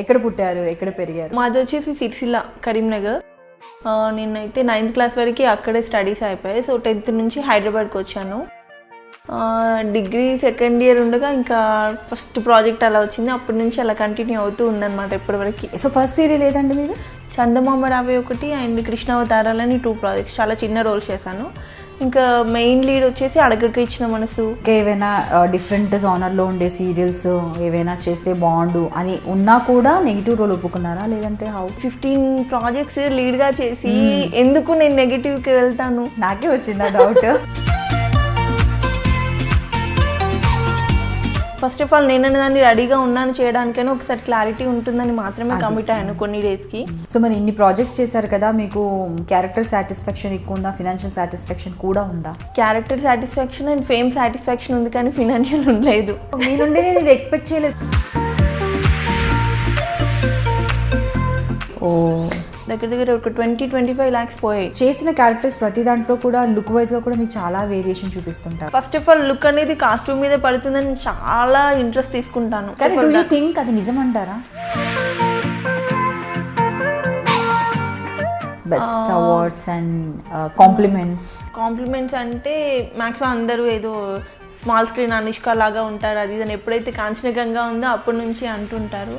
ఎక్కడ పుట్టారు, ఎక్కడ పెరిగారు? మాది వచ్చేసి సిరిసిల్ల, కరీంనగర్. నేనైతే 9th క్లాస్ వరకు అక్కడే స్టడీస్ అయిపోయాయి. సో 10th నుంచి హైదరాబాద్కి వచ్చాను. డిగ్రీ సెకండ్ ఇయర్ ఉండగా ఇంకా ఫస్ట్ ప్రాజెక్ట్ అలా వచ్చింది. అప్పటి నుంచి అలా కంటిన్యూ అవుతూ ఉందన్నమాట ఇప్పటివరకు. సో ఫస్ట్ సీరియల్ ఏదండి మీది? చందమామ రావే ఒకటి అండ్ కృష్ణావతారాలని 2 ప్రాజెక్ట్స్, చాలా చిన్న రోల్స్ చేశాను. ఇంకా మెయిన్ లీడ్ వచ్చేసి అడగక ఇచ్చిన మనసు. ఏవైనా డిఫరెంట్ జానర్లో ఉండే సీరియల్స్ ఏవైనా చేస్తే బాగుండు అని ఉన్నా కూడా నెగిటివ్ రోల్ ఒప్పుకున్నారా, లేదంటే హౌ? 15 ప్రాజెక్ట్స్ లీడ్గా చేసి ఎందుకు నేను నెగిటివ్కి వెళ్తాను? నాకే వచ్చిందా డౌట్. ఫస్ట్ ఆఫ్ ఆల్ నేను దాన్ని రెడీగా ఉన్నాను చేయడానికైనా ఒకసారి క్లారిటీ ఉంటుందని మాత్రమే కమిట్ అయ్యాను కొన్ని డేస్కి. సో మరి ఇన్ని ప్రాజెక్ట్స్ చేశారు కదా, మీకు క్యారెక్టర్ సాటిస్ఫాక్షన్ ఎక్కువ ఉందా, ఫినాన్షియల్ సాటిస్ఫాక్షన్ కూడా ఉందా? Character satisfaction and fame satisfaction ఉంది కానీ ఫినాన్షియల్ ఉండలేదు. మీ నుండి నేను ఇది ఎక్స్పెక్ట్ చేయలేదు. ఓ, దగ్గర ఒక 20-25 lakhs పోయాయి. చేసిన క్యారెక్టర్స్ ప్రతి దాంట్లో కూడా లుక్ వైజ్గా కూడా మీకు చాలా వేరియేషన్ చూపిస్తుంటారు. ఫస్ట్ ఆఫ్ ఆల్ లుక్ అనేది కాస్ట్యూమ్ మీద పడుతుందని చాలా ఇంట్రెస్ట్ తీసుకుంటాను. కానీ డూ యూ థింక్ అది నిజమంటారా? బెస్ట్ అవార్డ్స్ అండ్ కాంప్లిమెంట్స్ అంటే మ్యాక్సిమం అందరూ ఏదో స్మాల్ స్క్రీన్ అనుష్క లాగా ఉంటారు, అది ఇదని ఎప్పుడైతే కాంచనగంగా ఉందో అప్పటి నుంచి అంటుంటారు.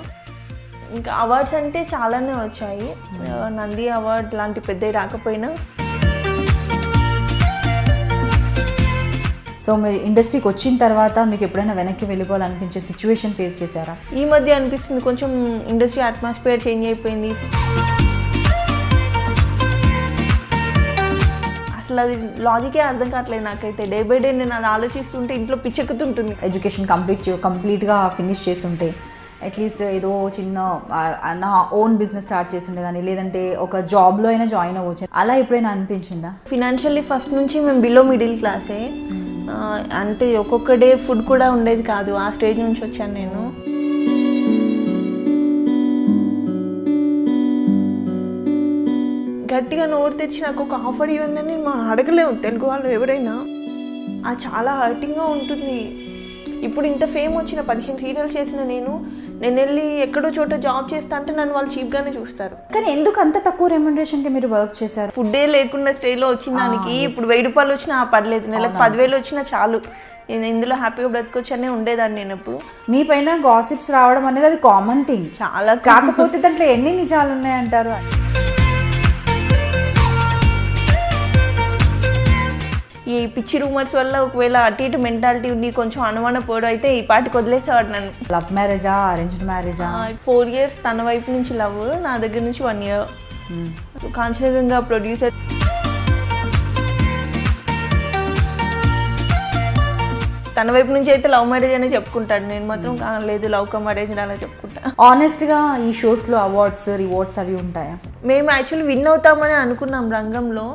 ఇంకా అవార్డ్స్ అంటే చాలానే వచ్చాయి. నంది అవార్డ్ లాంటి పెద్దవి రాకపోయినా. సో మీరు ఇండస్ట్రీకి వచ్చిన తర్వాత మీకు ఎప్పుడైనా వెనక్కి వెళ్ళిపోవాలనిపించే సిచ్యువేషన్ ఫేస్ చేశారా? ఈ మధ్య అనిపిస్తుంది, కొంచెం ఇండస్ట్రీ అట్మాస్ఫియర్ చేంజ్ అయిపోయింది. అసలు అది లాజికే అర్థం కావట్లేదు నాకైతే. డే బై డే నేను అది ఆలోచిస్తుంటే ఇంట్లో పిచ్చెక్కుతుంటుంది. ఎడ్యుకేషన్ కంప్లీట్గా ఫినిష్ చేస్తుంటే అట్లీస్ట్ ఏదో చిన్న నా ఓన్ బిజినెస్ స్టార్ట్ చేసి ఉండేదాన్ని, లేదంటే ఒక జాబ్లో అయినా జాయిన్ అవ్వచ్చు, అలా ఎప్పుడైనా అనిపించిందా? ఫినాన్షియల్లీ ఫస్ట్ నుంచి మేము బిలో మిడిల్ క్లాసే. అంటే ఒక్కొక్క డే ఫుడ్ కూడా ఉండేది కాదు. ఆ స్టేజ్ నుంచి వచ్చాను నేను. గట్టిగా నోరు తెచ్చి నాకు ఒక ఆఫర్ ఇవ్వండి అని మనం అడగలేము తెలుగు వాళ్ళు ఎవరైనా. అది చాలా హర్టింగ్గా ఉంటుంది. ఇప్పుడు ఇంత ఫేమ్ వచ్చిన 15 సీరియల్స్ చేసిన నేను వెళ్ళి ఎక్కడో చోట జాబ్ చేస్తా అంటే నన్ను వాళ్ళు చీప్గానే చూస్తారు. కానీ ఎందుకు అంత తక్కువ రెమ్యునరేషన్కి మీరు వర్క్ చేశారు? ఫుడ్డే లేకుండా స్టేజ్లో వచ్చిన దానికి ఇప్పుడు 1000 రూపాయలు వచ్చినా పర్లేదు, నెలకు 10,000 వచ్చినా చాలు, నేను ఇందులో హ్యాపీగా బ్రతకొచ్చనే ఉండేదాన్ని నేను. ఎప్పుడు మీ పైన గాసిప్స్ రావడం అనేది అది కామన్ థింగ్ చాలా. కాకపోతే దాంట్లో ఎన్ని నిజాలు ఉన్నాయంటారు? ఈ పిచ్చి రూమర్స్ వల్ల ఒకవేళ అటు ఇటు మెంటాలిటీ ఉండి కొంచెం అనుమాన పోవడం అయితే ఈ పాటికి వదిలేసేవాడు నన్ను. లవ్ మ్యారేజా, అరేంజ్డ్ మ్యారేజా? 4 years తన వైపు నుంచి లవ్, నా దగ్గర నుంచి 1 year. కాంచనగంగా ప్రొడ్యూసర్. తన వైపు నుంచి అయితే లవ్ మ్యారేజ్ అనే చెప్పుకుంటాడు, నేను మాత్రం లేదు లవ్ కమ్ అరేంజ్ అలా చెప్పుకుంటా. ఆనెస్ట్గా ఈ షోస్లో అవార్డ్స్ రివార్డ్స్ అవి ఉంటాయా? మేము యాక్చువల్లీ విన్ అవుతామని అనుకున్నాం రంగంలో.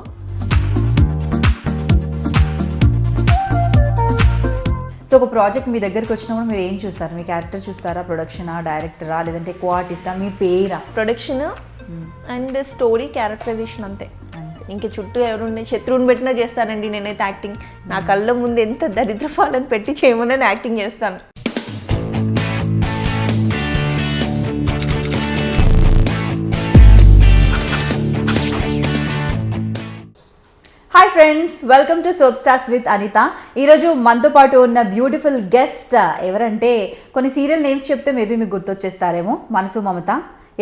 సో ఒక ప్రాజెక్ట్ మీ దగ్గరికి వచ్చినప్పుడు మీరు ఏం చూస్తారు? మీ క్యారెక్టర్ చూస్తారా, ప్రొడక్షనా, డైరెక్టరా, లేదంటే కో ఆర్టిస్టా, మీ పేరా? ప్రొడక్షన్ అండ్ స్టోరీ, క్యారెక్టరైజేషన్ అంతే. ఇంక చుట్టూ ఎవరుండే శత్రువుని పెట్టినా చేస్తానండి నేనైతే యాక్టింగ్. నా కళ్ళ ముందు ఎంత దరిద్రపాలను పెట్టి చేయమని యాక్టింగ్ చేస్తాను. Hi friends, welcome to soap stars with Anitha. ఈరోజు మనతో పాటు ఉన్న బ్యూటిఫుల్ గెస్ట్ ఎవరంటే, కొన్ని సీరియల్ నేమ్స్ చెప్తే మేబీ మీకు గుర్తొచ్చేస్తారేమో. మనసు మమత,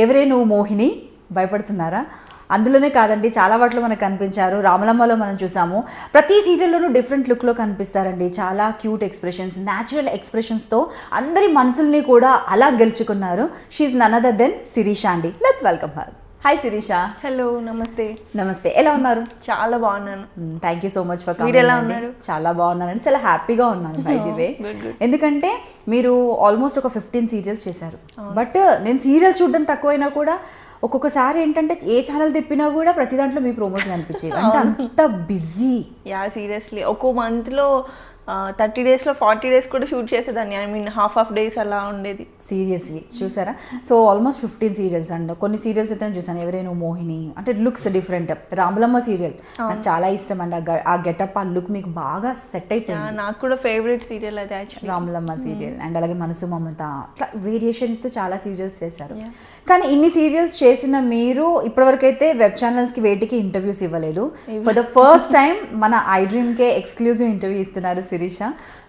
ఎవరే నువ్వు మోహిని, భయపడుతున్నారా? అందులోనే కాదండి, చాలా వాటిలో మనకు కనిపించారు. రామలమ్మలో మనం చూసాము. ప్రతి సీరియల్లోనూ డిఫరెంట్ లుక్లో కనిపిస్తారండి. చాలా క్యూట్ ఎక్స్ప్రెషన్స్, న్యాచురల్ ఎక్స్ప్రెషన్స్తో అందరి మనసుల్ని కూడా అలా గెలుచుకున్నారు. She none other than Sirisha అండి. Let's welcome her. Hi Sirisha. Hello, నమస్తే. నమస్తే, ఎలా ఉన్నారు? చాలా బాగున్నాను. Thank you so much for coming. మీరు ఎలా ఉన్నారు? చాలా బాగున్నానండి, చాలా హ్యాపీగా ఉన్నాను బై ది వే. ఎందుకంటే మీరు ఆల్మోస్ట్ ఒక 15 సీరియల్స్ చేశారు. బట్ నేను సీరియల్స్ చూడడం తక్కువైనా కూడా ఒక్కొక్కసారి ఏంటంటే ఏ ఛానల్ తిప్పినా కూడా ప్రతి దాంట్లో మీ ప్రోమోస్ కనిపించేవి. అంటే అంత బిజీ. యా, సీరియస్లీ ఒక్కో మంత్లో 30 డేస్లో 40 డేస్ కూడా షూట్ చేసేదాన్ని. ఐ మీన్ హాఫ్ డేస్ అలా ఉండేది. సీరియస్లీ చూసారా? సో ఆల్మోస్ట్ 15 సీరియల్స్ అండ్ కొన్ని సీరియల్స్ అయితే నేను చూసాను. ఎవరైనా మోహిని అంటే లుక్స్ డిఫరెంట్. రాములమ్మ సీరియల్ నాకు చాలా ఇష్టం అండి. ఆ గెటప్ ఆ లుక్ మీకు బాగా సెట్ అయిపోయింది. నాకు కూడా ఫేవరెట్ సీరియల్ అది యాక్చువల్లీ రాములమ్మ సీరియల్. అండ్ అలాగే మనసు మమత అట్లా వేరియేషన్ ఇస్తూ చాలా సీరియల్స్ చేశారు. కానీ ఇన్ని సీరియల్స్ చేసిన మీరు ఇప్పటివరకు అయితే వెబ్ ఛానల్స్కి వేటికి ఇంటర్వ్యూస్ ఇవ్వలేదు. ఫర్ ద ఫస్ట్ టైం మన ఐ డ్రీమ్కే ఎక్స్క్లూజివ్ ఇంటర్వ్యూ ఇస్తున్నారు Sirisha.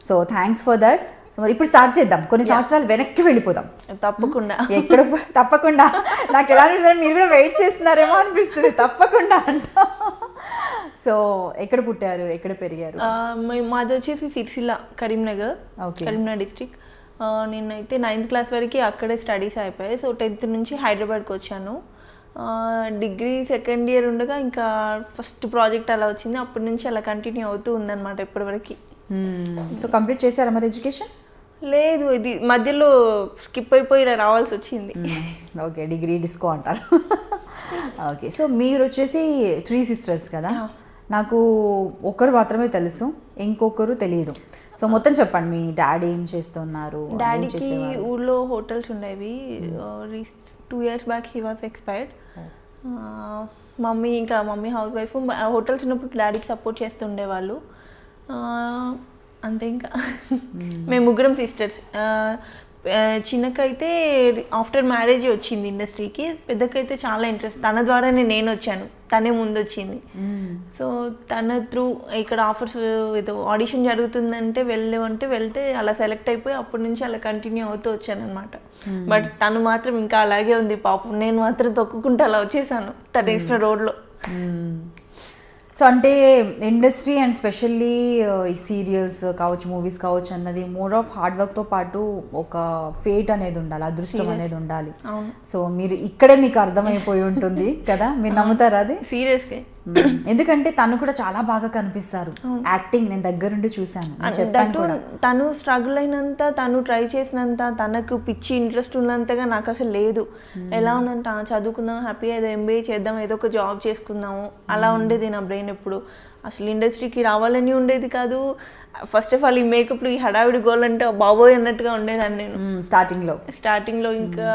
So thanks for that. So మరి ఇప్పుడు స్టార్ట్ చేద్దాం. కొన్ని సంవత్సరాలు వెనక్కి వెళ్ళిపోదాం. తప్పకుండా తప్పకుండా నాకు ఎలా అనిపిస్తుంది, మీరు కూడా వెయిట్ చేస్తున్నారేమో అనిపిస్తుంది. తప్పకుండా అంట. సో ఎక్కడ పుట్టారు, ఎక్కడ పెరిగారు? మాది వచ్చేసి సిరిసిల్ల, కరీంనగర్, కరీంనగర్ డిస్ట్రిక్ట్. నేనైతే 9th క్లాస్ వరకు అక్కడే స్టడీస్ అయిపోయాయి. సో 10th నుంచి హైదరాబాద్కి వచ్చాను. డిగ్రీ సెకండ్ ఇయర్ ఉండగా ఇంకా ఫస్ట్ ప్రాజెక్ట్ అలా వచ్చింది. అప్పటి నుంచి అలా కంటిన్యూ అవుతూ ఉందన్నమాట ఇప్పటివరకు. సో కంప్లీట్ చేశారా మరి ఎడ్యుకేషన్? లేదు, ఇది మధ్యలో స్కిప్ అయిపోయి ఇలా రావాల్సి వచ్చింది. ఓకే, డిగ్రీ డిస్కో అంటారు. ఓకే, సో మీరు వచ్చేసి 3 sisters కదా? నాకు ఒకరు మాత్రమే తెలుసు, ఇంకొకరు తెలియదు. సో మొత్తం చెప్పండి, మీ డాడీ ఏం చేస్తున్నారు? డాడీకి ఊళ్ళో హోటల్స్ ఉండేవి. 2 years back he was expired. Mummy house wife. Hotels ఉన్నప్పుడు డాడీకి సపోర్ట్ చేస్తుండేవాళ్ళు. అంతే. ఇంకా మేము ముగ్గురం సిస్టర్స్. చిన్నకైతే ఆఫ్టర్ మ్యారేజ్ వచ్చింది ఇండస్ట్రీకి. పెద్దకైతే చాలా ఇంట్రెస్ట్. తన ద్వారానే నేను వచ్చాను, తనే ముందు వచ్చింది. సో తన త్రూ ఇక్కడ ఆఫర్స్ ఏదో ఆడిషన్ జరుగుతుందంటే వెళ్తే అలా సెలెక్ట్ అయిపోయి అప్పటి నుంచి అలా కంటిన్యూ అవుతూ వచ్చాను అనమాట. బట్ తను మాత్రం ఇంకా అలాగే ఉంది పాపం. నేను మాత్రం తొక్కుకుంటూ అలా వచ్చేసాను తన ఇచ్చిన రోడ్లో. సో అంటే ఇండస్ట్రీ అండ్ స్పెషల్లీ ఈ సీరియల్స్ కావచ్చు, మూవీస్ కావచ్చు అన్నది మోర్ ఆఫ్ హార్డ్ వర్క్తో పాటు ఒక ఫేట్ అనేది ఉండాలి, అదృష్టం అనేది ఉండాలి. సో మీరు ఇక్కడే మీకు అర్థమైపోయి ఉంటుంది కదా, మీరు నమ్ముతారా అది? సీరియస్గా. ఎందుకంటే తను కూడా చాలా బాగా కనిపిస్తారు. యాక్టింగ్ నేను దగ్గరుండి చూశాను. తను స్ట్రగుల్ అయినంత, తను ట్రై చేసినంత, తనకు పిచ్చి ఇంట్రెస్ట్ ఉన్నంతగా నాకు అసలు లేదు. ఎలా ఉన్నంత చదువుకుందాం, హ్యాపీగా ఏదో MBA చేద్దాం, ఏదో ఒక జాబ్ చేసుకుందాము, అలా ఉండేది నా బ్రెయిన్ ఎప్పుడు. అసలు ఇండస్ట్రీకి రావాలని ఉండేది కాదు. ఫస్ట్ ఆఫ్ ఆల్ ఈ మేకప్లు, ఈ హడావిడి గోల్ అంటే బాబోయ్ అన్నట్టుగా ఉండేదాన్ని నేను స్టార్టింగ్లో. ఇంకా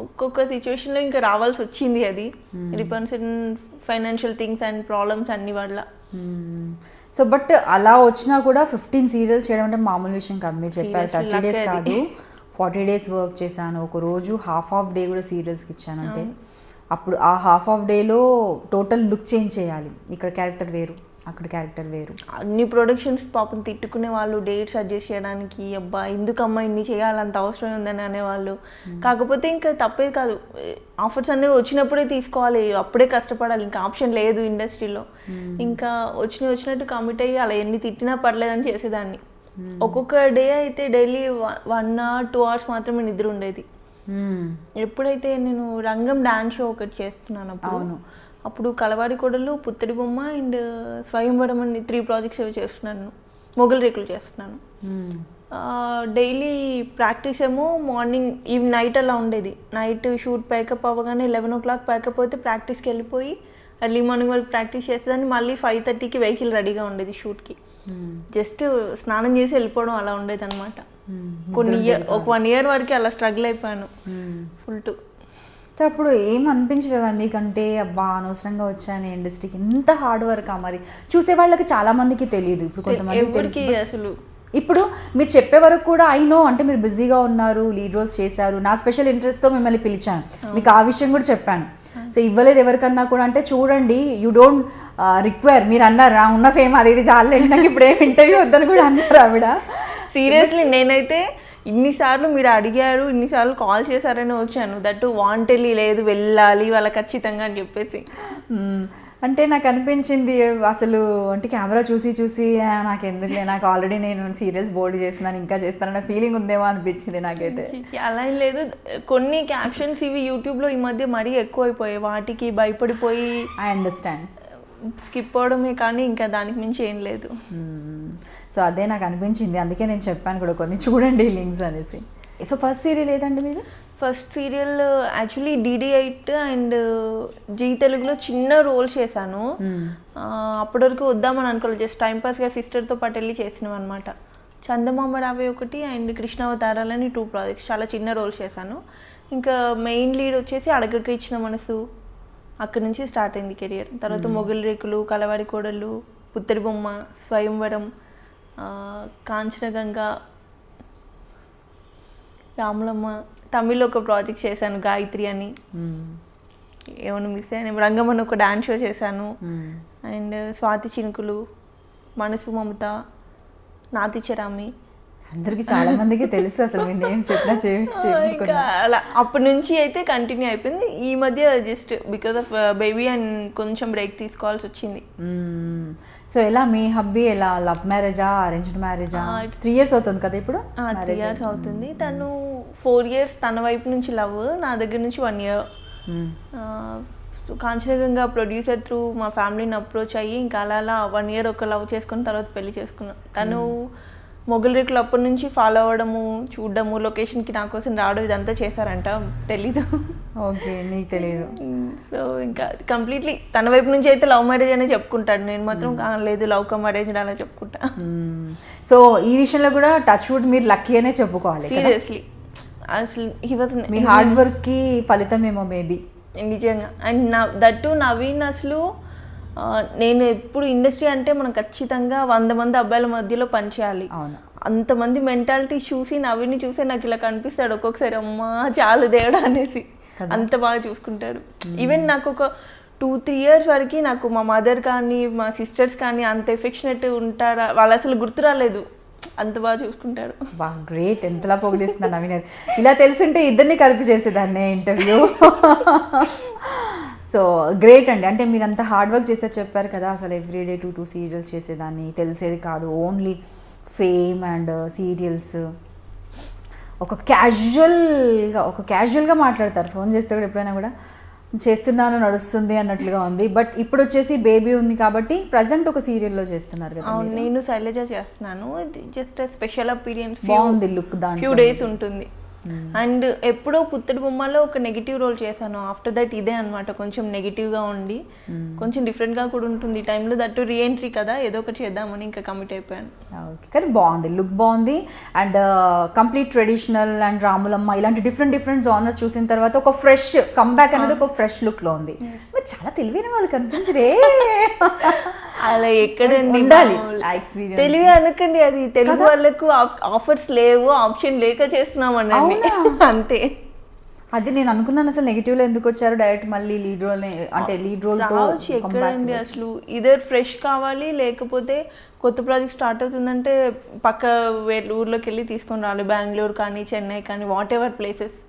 ఒక్కొక్క సిచ్యువేషన్లో ఇంకా రావాల్సి వచ్చింది. అది depends in financial things and problems అన్ని వల్ల. సో బట్ అలా వచ్చినా కూడా 15 సీరియల్స్ చేయడం అంటే మామూలు విషయం కాదు. మీరు చెప్పారు 30 days కాదు, 40 days వర్క్ చేశాను. ఒక రోజు హాఫ్ డే కూడా సీరియల్స్కి ఇచ్చాను. అంటే అప్పుడు ఆ హాఫ్ డేలో టోటల్ లుక్ చేంజ్ చేయాలి. ఇక్కడ క్యారెక్టర్ వేరు, అక్కడ క్యారెక్టర్ వేరు. అన్ని ప్రొడక్షన్స్ పాపం తిట్టుకునే వాళ్ళు, డేట్స్ అడ్జస్ట్ చేయడానికి. అబ్బా ఎందుకమ్మా ఇన్ని చేయాలంత అవసరం ఉందని అనేవాళ్ళు. కాకపోతే ఇంకా తప్పేది కాదు, ఆఫర్స్ అనేవి వచ్చినప్పుడే తీసుకోవాలి, అప్పుడే కష్టపడాలి, ఇంకా ఆప్షన్ లేదు ఇండస్ట్రీలో. ఇంకా వచ్చినట్టు కమిట్ అయ్యి అలా ఎన్ని తిట్టినా పర్లేదని చేసేదాన్ని. ఒక్కొక్క డే అయితే డైలీ 1 or 2 hours మాత్రమే నిద్ర ఉండేది. ఎప్పుడైతే నేను రంగం డాన్స్ షో ఒకటి చేస్తున్నాను అప్పుడు కలవాడి కొడలు, పుత్తడి బొమ్మ అండ్ స్వయంవరం అని 3 projects ఏవో చేస్తున్నాను. మొగల్ రేకులు చేస్తున్నాను. డైలీ ప్రాక్టీస్ ఏమో మార్నింగ్ నైట్ అలా ఉండేది. నైట్ షూట్ ప్యాకప్ అవ్వగానే 11 o'clock ప్యాకప్ అయితే ప్రాక్టీస్కి వెళ్ళిపోయి ఎర్లీ మార్నింగ్ వరకు ప్రాక్టీస్ చేసేదాన్ని. మళ్ళీ 5:30కి వెహికల్ రెడీగా ఉండేది షూట్కి. జస్ట్ స్నానం చేసి వెళ్ళిపోవడం అలా ఉండేది అనమాట. ఒక 1 year వరకు అలా స్ట్రగుల్ అయిపోయాను ఫుల్ టు. అప్పుడు ఏం అనిపించలేదా మీకంటే, అబ్బా అనవసరంగా వచ్చాను ఇండస్ట్రీకి, ఇంత హార్డ్ వర్క్? మరి చూసే వాళ్ళకి చాలా మందికి తెలియదు. ఇప్పుడు కొంతమంది అసలు ఇప్పుడు మీరు చెప్పే వరకు కూడా నో అంటే మీరు బిజీగా ఉన్నారు, లీడ్ రోల్స్ చేశారు, నా స్పెషల్ ఇంట్రెస్ట్తో మిమ్మల్ని పిలిచాను, మీకు ఆ విషయం కూడా చెప్పాను. సో ఇవ్వలేదు ఎవరికన్నా కూడా అంటే చూడండి, యూ డోంట్ రిక్వైర్. మీరు అన్నారు ఉన్న ఫేమ్ అది ఇది చాలండి, నాకు ఇప్పుడు ఏం ఇంటర్వ్యూ వద్దని కూడా అన్నారు ఆవిడ. సీరియస్లీ నేనైతే ఇన్నిసార్లు మీరు అడిగారు, ఇన్నిసార్లు కాల్ చేశారని వచ్చాను. దట్టు వాంటెడ్లీ లేదు, వెళ్ళాలి వాళ్ళ ఖచ్చితంగా అని చెప్పేసి. అంటే నాకు అనిపించింది అసలు అంటే కెమెరా చూసి నాకు ఎందుకులే, నాకు ఆల్రెడీ నేను సీరియల్స్ బోల్డ్ చేస్తున్నాను, ఇంకా చేస్తానన్న ఫీలింగ్ ఉందేమో అనిపించింది నాకైతే. అలా ఏం లేదు, కొన్ని క్యాప్షన్స్ ఇవి యూట్యూబ్లో ఈ మధ్య మరీ ఎక్కువైపోయాయి, వాటికి భయపడిపోయి ఐ అండర్స్టాండ్ స్కిప్ అవడమే, కానీ ఇంకా దానికి మించి ఏం లేదు. సో అదే నాకు అనిపించింది, అందుకే నేను చెప్పాను కూడా కొన్ని చూడండి లింక్స్ అనేసి. సో ఫస్ట్ సీరియల్ ఏదండి మీరు? First serial actually DD8 and Zee తెలుగులో చిన్న రోల్స్ చేశాను. అప్పటి వరకు వద్దామని అనుకోలేదు, జస్ట్ టైంపాస్గా సిస్టర్తో పాటు వెళ్ళి చేసినాం అనమాట. చందమామ రావే ఒకటి అండ్ కృష్ణావతారాలని 2 ప్రాజెక్ట్స్, చాలా చిన్న రోల్స్ చేశాను. ఇంకా మెయిన్ లీడ్ వచ్చేసి అడగక ఇచ్చిన మనసు, అక్కడి నుంచి స్టార్ట్ అయింది కెరియర్. తర్వాత మొగలి రేకులు, కలవాడి కోడళ్ళు, పుత్తడి బొమ్మ, స్వయంవరం, కాంచనగంగ, రాములమ్మ, తమిళ్లో ఒక ప్రాజెక్ట్ చేశాను గాయత్రి అని. ఏమైనా మిస్ అయ్యాను, రంగమని ఒక డాన్స్ షో చేశాను. అండ్ స్వాతి చినుకులు, మనసు మమత, నాతి చరామి, అందరికి చాలా మందికి తెలుసు అసలు మీ నేమ్స్ చెప్పినా ఇంకా అలా అప్పటి నుంచి అయితే కంటిన్యూ అయిపోయింది. ఈ మధ్య just because of baby and కొంచెం బ్రేక్ తీసుకోవాల్సి వచ్చింది. సో ఎలా మీ హబ్బీ ఎలా, లవ్ మ్యారేజా అరేంజ్డ్ మ్యారేజా? 3 years అవుతుంది కదా ఇప్పుడు? 3 years అవుతుంది. తను 4 years తన వైపు నుంచి లవ్, నా దగ్గర నుంచి 1 year. కాంచనగంగా ప్రొడ్యూసర్ త్రూ మా ఫ్యామిలీని అప్రోచ్ అయ్యి ఇంకా అలా 1 year ఒక లవ్ చేసుకుని తర్వాత పెళ్లి చేసుకున్నాం. తను మొగలి రేకులు అప్పటి నుంచి ఫాలో అవ్వడము, చూడడము, లొకేషన్కి నా కోసం రావడం ఇదంతా చేశారంట, తెలీదు. ఓకే, నీకు తెలియదు. సో ఇంకా కంప్లీట్లీ తన వైపు నుంచి అయితే లవ్ మ్యారేజ్ అనే చెప్పుకుంటాడు, నేను మాత్రం లేదు లవ్ కమ్ అరేంజ్ అలా చెప్పుకుంటా. సో ఈ విషయంలో కూడా టచ్ వుడ్ మీరు లక్కీ అనే చెప్పుకోవాలి. సీరియస్లీ అసలు మీ హార్డ్ వర్క్ కి ఫలితం ఏమో మేబీ. నిజంగా. అండ్ దట్టు నవీన్ అసలు నేను ఎప్పుడు ఇండస్ట్రీ అంటే మనం ఖచ్చితంగా 100 మంది అబ్బాయిల మధ్యలో పనిచేయాలి. అంతమంది మెంటాలిటీ చూసి నవీన్ని చూసి నాకు ఇలా కనిపిస్తాడు ఒక్కొక్కసారి, అమ్మా చాలు దేవుడా అనేసి, అంత బాగా చూసుకుంటాడు. ఈవెన్ నాకు ఒక 2-3 years వరకు నాకు మా మదర్ కానీ మా సిస్టర్స్ కానీ అంత ఎఫెక్షనేట్ ఉంటారా, వాళ్ళు అసలు గుర్తు రాలేదు, అంత బాగా చూసుకుంటాడు. బా గ్రేట్, ఎంతలా పొగిడిస్తున్నా నవీన్. ఇలా తెలుసుంటే ఇద్దరిని కలిపి చేసేదాన్ని ఇంటర్వ్యూ. సో గ్రేట్ అండి. అంటే మీరు అంత హార్డ్ వర్క్ చేసేది చెప్పారు కదా, అసలు ఎవ్రీడే 2 సీరియల్స్ చేసేదాన్ని, తెలిసేది కాదు, ఓన్లీ ఫేమ్ అండ్ సీరియల్స్. ఒక క్యాజువల్గా మాట్లాడతారు, ఫోన్ చేస్తే కూడా ఎప్పుడైనా కూడా చేస్తున్నాను నడుస్తుంది అన్నట్లుగా ఉంది. బట్ ఇప్పుడు వచ్చేసి బేబీ ఉంది కాబట్టి ప్రజెంట్ ఒక సీరియల్లో చేస్తున్నారు కదా. నేను శైలజ చేస్తున్నాను, జస్ట్ స్పెషల్ అపీరియన్స్, బాగుంది లుక్, దాంట్లో ఫ్యూ డేస్ ఉంటుంది. అండ్ ఎప్పుడో పుత్తడి బొమ్మలో ఒక నెగిటివ్ రోల్ చేశాను, ఆఫ్టర్ దట్ ఇదే అనమాట, కొంచెం నెగిటివ్గా ఉండి కొంచెం డిఫరెంట్గా కూడా ఉంటుంది ఈ టైంలో. దట్టు రీఎంట్రీ కదా, ఏదో ఒకటి చేద్దామని ఇంకా కమిట్ అయిపోయాను. ఓకే, కానీ బాగుంది, లుక్ బాగుంది. And complete traditional and Ramulamma ఇలాంటి డిఫరెంట్ జానర్స్ చూసిన తర్వాత ఒక ఫ్రెష్ కమ్బ్యాక్ అనేది ఒక ఫ్రెష్ లుక్లో ఉంది. మీరు చాలా తెలివైన వాళ్ళు కనిపించరే. అలా ఎక్కడండి ఉండాలి ఎక్స్పీరియన్స్, తెలివి అనకండి, అది తెలుగు వాళ్ళకు ఆఫర్స్ లేవు, ఆప్షన్ లేక చేస్తున్నామనండి అంతే. అది నేను అనుకున్నాను, అసలు నెగిటివ్లో ఎందుకు వచ్చారు, డైరెక్ట్ మళ్ళీ లీడ్ రోల్, అంటే లీడ్ రోల్తో ఎక్కడండి అసలు. ఇదర్ ఫ్రెష్ కావాలి, లేకపోతే కొత్త ప్రాజెక్ట్ స్టార్ట్ అవుతుందంటే పక్క ఊర్లోకి వెళ్ళి తీసుకొని రావాలి, బెంగళూరు కానీ చెన్నై కానీ వాట్ ఎవర్ ప్లేసెస్.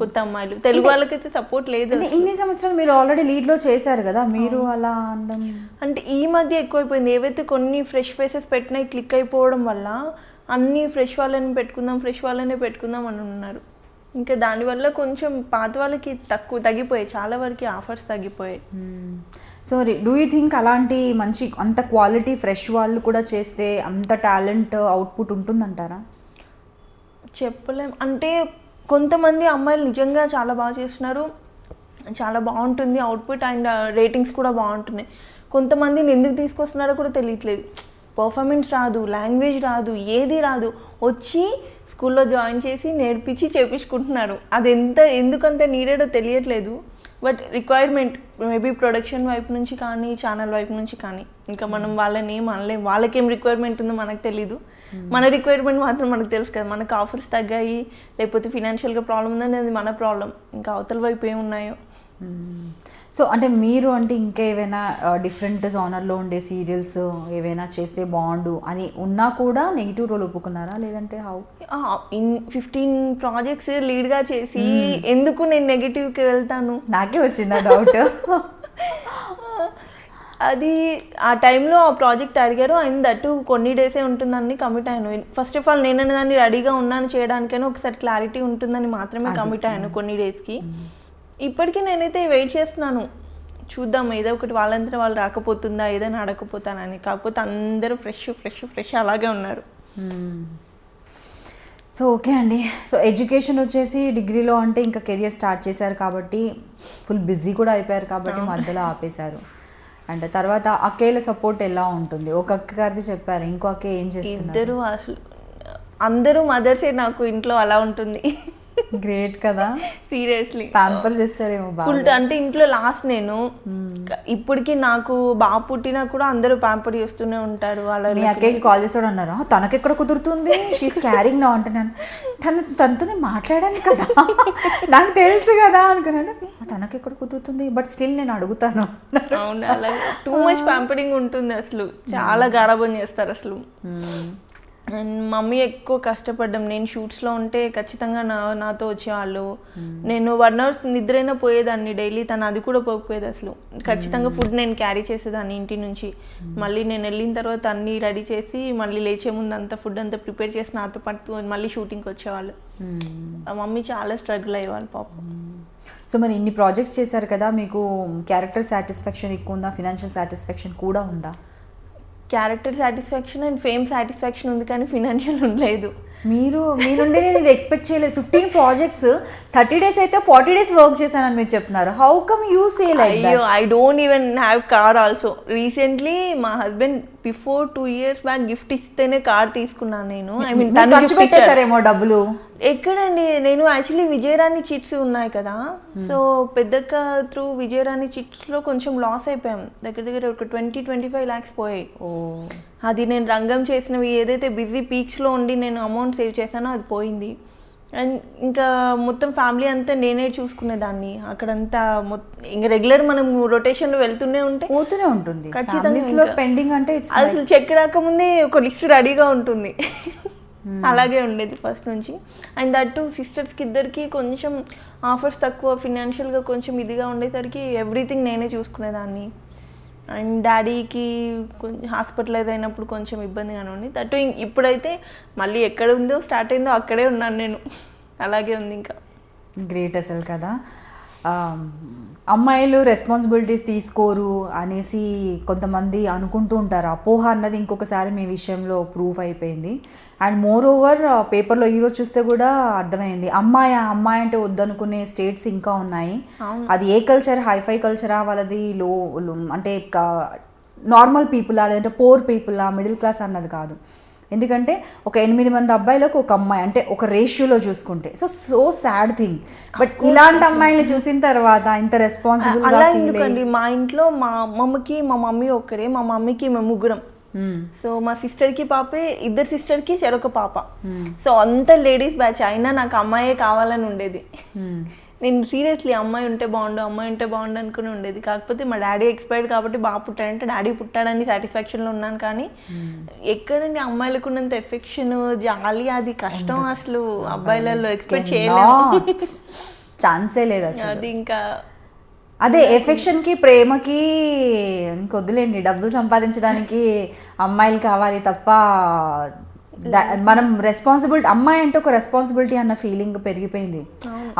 కొత్త అమ్మాయిలు తెలుగు వాళ్ళకైతే సపోర్ట్ లేదు. ఇన్ని సంవత్సరాలు మీరు ఆల్రెడీ లీడ్లో చేశారు కదా, మీరు అలా అనడం అంటే ఈ మధ్య ఎక్కువైపోయింది. ఏవైతే కొన్ని ఫ్రెష్ ఫేసెస్ పెట్టినా క్లిక్ అయిపోవడం వల్ల అన్ని ఫ్రెష్ వాళ్ళని పెట్టుకుందాం అని ఉన్నారు. ఇంకా దానివల్ల కొంచెం పాత వాళ్ళకి తగ్గిపోయాయి, చాలా వరకు ఆఫర్స్ తగ్గిపోయాయి. సో డూ యూ థింక్ అలాంటి మంచి అంత క్వాలిటీ ఫ్రెష్ వాళ్ళు కూడా చేస్తే అంత టాలెంట్ అవుట్పుట్ ఉంటుందంటారా? చెప్పలేం. అంటే కొంతమంది అమ్మాయిలు నిజంగా చాలా బాగా చేస్తున్నారు, చాలా బాగుంటుంది అవుట్పుట్ అండ్ రేటింగ్స్ కూడా బాగుంటున్నాయి. కొంతమందిని ఎందుకు తీసుకొస్తున్నారో కూడా తెలియట్లేదు, పర్ఫార్మెన్స్ రాదు, లాంగ్వేజ్ రాదు, ఏది రాదు, వచ్చి స్కూల్లో జాయిన్ చేసి నేర్పించి చేపించుకుంటున్నారు. అది ఎందుకంత నీడెడో తెలియట్లేదు. బట్ రిక్వైర్మెంట్ మేబీ ప్రొడక్షన్ వైపు నుంచి కానీ ఛానల్ వైపు నుంచి కానీ, ఇంకా మనం వాళ్ళని ఏం అనలేం, వాళ్ళకేం రిక్వైర్మెంట్ ఉందో మనకు తెలీదు. మన రిక్వైర్మెంట్ మాత్రం మనకు తెలుసు కదా, మనకు ఆఫర్స్ తగ్గాయి లేకపోతే ఫినాన్షియల్గా ప్రాబ్లం ఉందని అది మన ప్రాబ్లం, ఇంకా అవతల వైపు ఏమున్నాయో. సో అంటే మీరు అంటే ఇంకా ఏవైనా డిఫరెంట్ జానర్లో ఉండే సీరియల్స్ ఏవైనా చేస్తే బాగుండు అని ఉన్నా కూడా నెగిటివ్ రోల్ ఒప్పుకున్నారా, లేదంటే హౌ? 15 ప్రాజెక్ట్స్ లీడ్గా చేసి ఎందుకు నేను నెగిటివ్కి వెళ్తాను, నాకే వచ్చింది డౌట్. అది ఆ టైంలో ఆ ప్రాజెక్ట్ అడిగారు, ఆయన దట్టు కొన్ని డేసే ఉంటుందని కమిట్ అయ్యాను. ఫస్ట్ ఆఫ్ ఆల్ నేను దాన్ని రెడీగా ఉన్నాను చేయడానికైనా ఒకసారి క్లారిటీ ఉంటుందని మాత్రమే కమిట్ అయ్యాను కొన్ని డేస్కి. ఇప్పటికీ నేనైతే వెయిట్ చేస్తున్నాను, చూద్దాం ఏదో ఒకటి వాళ్ళంతా వాళ్ళు రాకపోతుందా, ఏదైనా అడగకపోతానని. కాకపోతే అందరూ ఫ్రెష్ అలాగే ఉన్నారు. సో ఓకే అండి. సో ఎడ్యుకేషన్ వచ్చేసి డిగ్రీలో అంటే ఇంకా కెరియర్ స్టార్ట్ చేశారు కాబట్టి ఫుల్ బిజీ కూడా అయిపోయారు కాబట్టి మధ్యలో ఆపేశారు. అండ్ తర్వాత అక్కేల సపోర్ట్ ఎలా ఉంటుంది? ఒక అక్క గారిది చెప్పారు, ఇంకో అక్క ఏం చేస్తున్నారు? ఇద్దరు అసలు అందరూ మదర్సే నాకు ఇంట్లో అలా ఉంటుంది. గ్రేట్ కదా, సీరియస్లీ ప్యాంపర్ చేస్తారేమో ఫుల్. బాగా. అంటే ఇంట్లో లాస్ట్ నేను ఇప్పటికి నాకు బాగా పుట్టినా కూడా అందరూ ప్యాంపర్ చేస్తూనే ఉంటారు. వాళ్ళ మీ అక్కకి కాల్ చేసాడు అన్నారు, తనకెక్కడ కుదురుతుంది, షీస్ క్యారింగ్ నా అంటున్నాను. తనతో నేను మాట్లాడాను కదా, నాకు తెలుసు కదా అనుకున్నాను. తనకెక్కడ కుదురుతుంది, బట్ స్టిల్ నేను అడుగుతాను. అవును, అలాగే టూ మచ్ ప్యాంపరింగ్ ఉంటుంది అసలు, చాలా గారాబం చేస్తారు అసలు. అండ్ మమ్మీ ఎక్కువ కష్టపడ్డాం. నేను షూట్స్లో ఉంటే ఖచ్చితంగా నాతో వచ్చేవాళ్ళు. నేను 1 hour నిద్రైనా పోయేదాన్ని డైలీ, తను అది కూడా పోకపోయేది అసలు. ఖచ్చితంగా ఫుడ్ నేను క్యారీ చేసేదాన్ని ఇంటి నుంచి. మళ్ళీ నేను వెళ్ళిన తర్వాత అన్నీ రెడీ చేసి మళ్ళీ లేచే ముందు అంతా ఫుడ్ అంతా ప్రిపేర్ చేసి నాతో పాటు మళ్ళీ షూటింగ్కి వచ్చేవాళ్ళు. మమ్మీ చాలా స్ట్రగుల్ అయ్యేవాళ్ళు పాపం. సో మరి ఇన్ని ప్రాజెక్ట్స్ చేశారు కదా, మీకు క్యారెక్టర్ సాటిస్ఫాక్షన్ ఎక్కువ ఉందా, ఫినాన్షియల్ సాటిస్ఫాక్షన్ కూడా ఉందా? Character satisfaction and fame satisfaction ఉంది, కానీ ఫినాన్షియల్ ఉండలేదు. మీ నుండి నేను ఇది ఎక్స్పెక్ట్ చేయలేదు. 15 ప్రాజెక్ట్స్ 30 days అయితే 40 days వర్క్ చేశానని మీరు చెప్తున్నారు. How come you say like that? అయ్యో, I don't even have car also. Recently మా husband before 2 years back gift ఇస్తేనే కార్ తీసుకున్నాను నేను. ఐ మీన్ తను ఖర్చు పెట్టేశారేమో డబ్బులు. ఎక్కడండి, నేను యాక్చువల్లీ విజయరాణి చిట్స్ ఉన్నాయి కదా, సో పెద్దక్క త్రూ విజయరాణి చిట్స్లో కొంచెం లాస్ అయిపోయాం. దగ్గర ఒక 20-25 lakhs పోయాయి. అది నేను రంగం చేసినవి ఏదైతే బిజీ పీక్స్లో ఉండి నేను అమౌంట్ సేవ్ చేశానో అది పోయింది. అండ్ ఇంకా మొత్తం ఫ్యామిలీ అంతా నేనే చూసుకునేదాన్ని. అక్కడంతా ఇంకా రెగ్యులర్ మనం రొటేషన్లో వెళ్తూనే పోతూనే ఉంటుంది ఖచ్చితంగా. స్పెండింగ్ అంటే అసలు చెక్ రాకముందే ఒక లిస్ట్ రెడీగా ఉంటుంది. అలాగే ఉండేది ఫస్ట్ నుంచి. అండ్ దట్టు సిస్టర్స్కి ఇద్దరికి కొంచెం ఆఫర్స్ తక్కువ, ఫినాన్షియల్గా కొంచెం ఇదిగా ఉండేసరికి ఎవ్రీథింగ్ నేనే చూసుకునేదాన్ని. అండ్ డాడీకి కొంచెం హాస్పిటలైజ్ అయినప్పుడు కొంచెం ఇబ్బందిగానే ఉంది. దట్టు ఇప్పుడైతే మళ్ళీ ఎక్కడ ఉందో స్టార్ట్ అయిందో అక్కడే ఉన్నాను నేను. అలాగే ఉంది ఇంకా. గ్రేట్ అసలు కదా. అమ్మాయిలు రెస్పాన్సిబిలిటీస్ తీసుకోరు అనేసి కొంతమంది అనుకుంటూ ఉంటారు. అపోహ అన్నది ఇంకొకసారి మీ విషయంలో ప్రూఫ్ అయిపోయింది. అండ్ మోర్ ఓవర్ పేపర్లో ఈరోజు చూస్తే కూడా అర్థమైంది, అమ్మాయి అంటే వద్దనుకునే స్టేట్స్ ఇంకా ఉన్నాయి. అది ఏ కల్చర్, హైఫై కల్చరా, వాళ్ళది లో అంటే నార్మల్ పీపుల్, అదంటే పోర్ పీపుల్, మిడిల్ క్లాస్ అన్నది కాదు. ఎందుకంటే ఒక 8 మంది అబ్బాయిలకు ఒక అమ్మాయి అంటే ఒక రేషియోలో చూసుకుంటే సో సాడ్ థింగ్. బట్ ఇలాంటి అమ్మాయిని చూసిన తర్వాత ఇంత రెస్పాన్సిబుల్ అలా ఎందుకండి, మా ఇంట్లో మా అమ్మమ్మకి మా మమ్మీ ఒక్కరే, మా మమ్మీకి మేము ముగ్గురం. సో మా సిస్టర్కి పాపే, ఇద్దరు సిస్టర్కి చెరొక పాప. సో అంత లేడీస్ బ్యాచ్ అయినా నాకు అమ్మాయే కావాలని ఉండేది. నేను సీరియస్లీ అమ్మాయి ఉంటే బాగుండు అనుకుని ఉండేది. కాకపోతే మా డాడీ ఎక్స్పైర్డ్ కాబట్టి బాగా పుట్టాడంటే డాడీ పుట్టాడని సాటిస్ఫాక్షన్లో ఉన్నాను. కానీ ఎక్కడండి అమ్మాయిలకు ఉన్నంత ఎఫెక్షన్, జాలి, అది కష్టం అసలు అబ్బాయిలలో ఎక్స్పెక్ట్ చేయలేము. ఛాన్సే లేదు అసలు. అది ఇంకా అదే ఎఫెక్షన్కి, ప్రేమకి ఇంకొద్దులేండి, డబ్బులు సంపాదించడానికి అమ్మాయిలు కావాలి తప్ప మనం రెస్పాన్సిబిలిటీ, అమ్మాయి అంటే ఒక రెస్పాన్సిబిలిటీ అన్న ఫీలింగ్ పెరిగిపోయింది.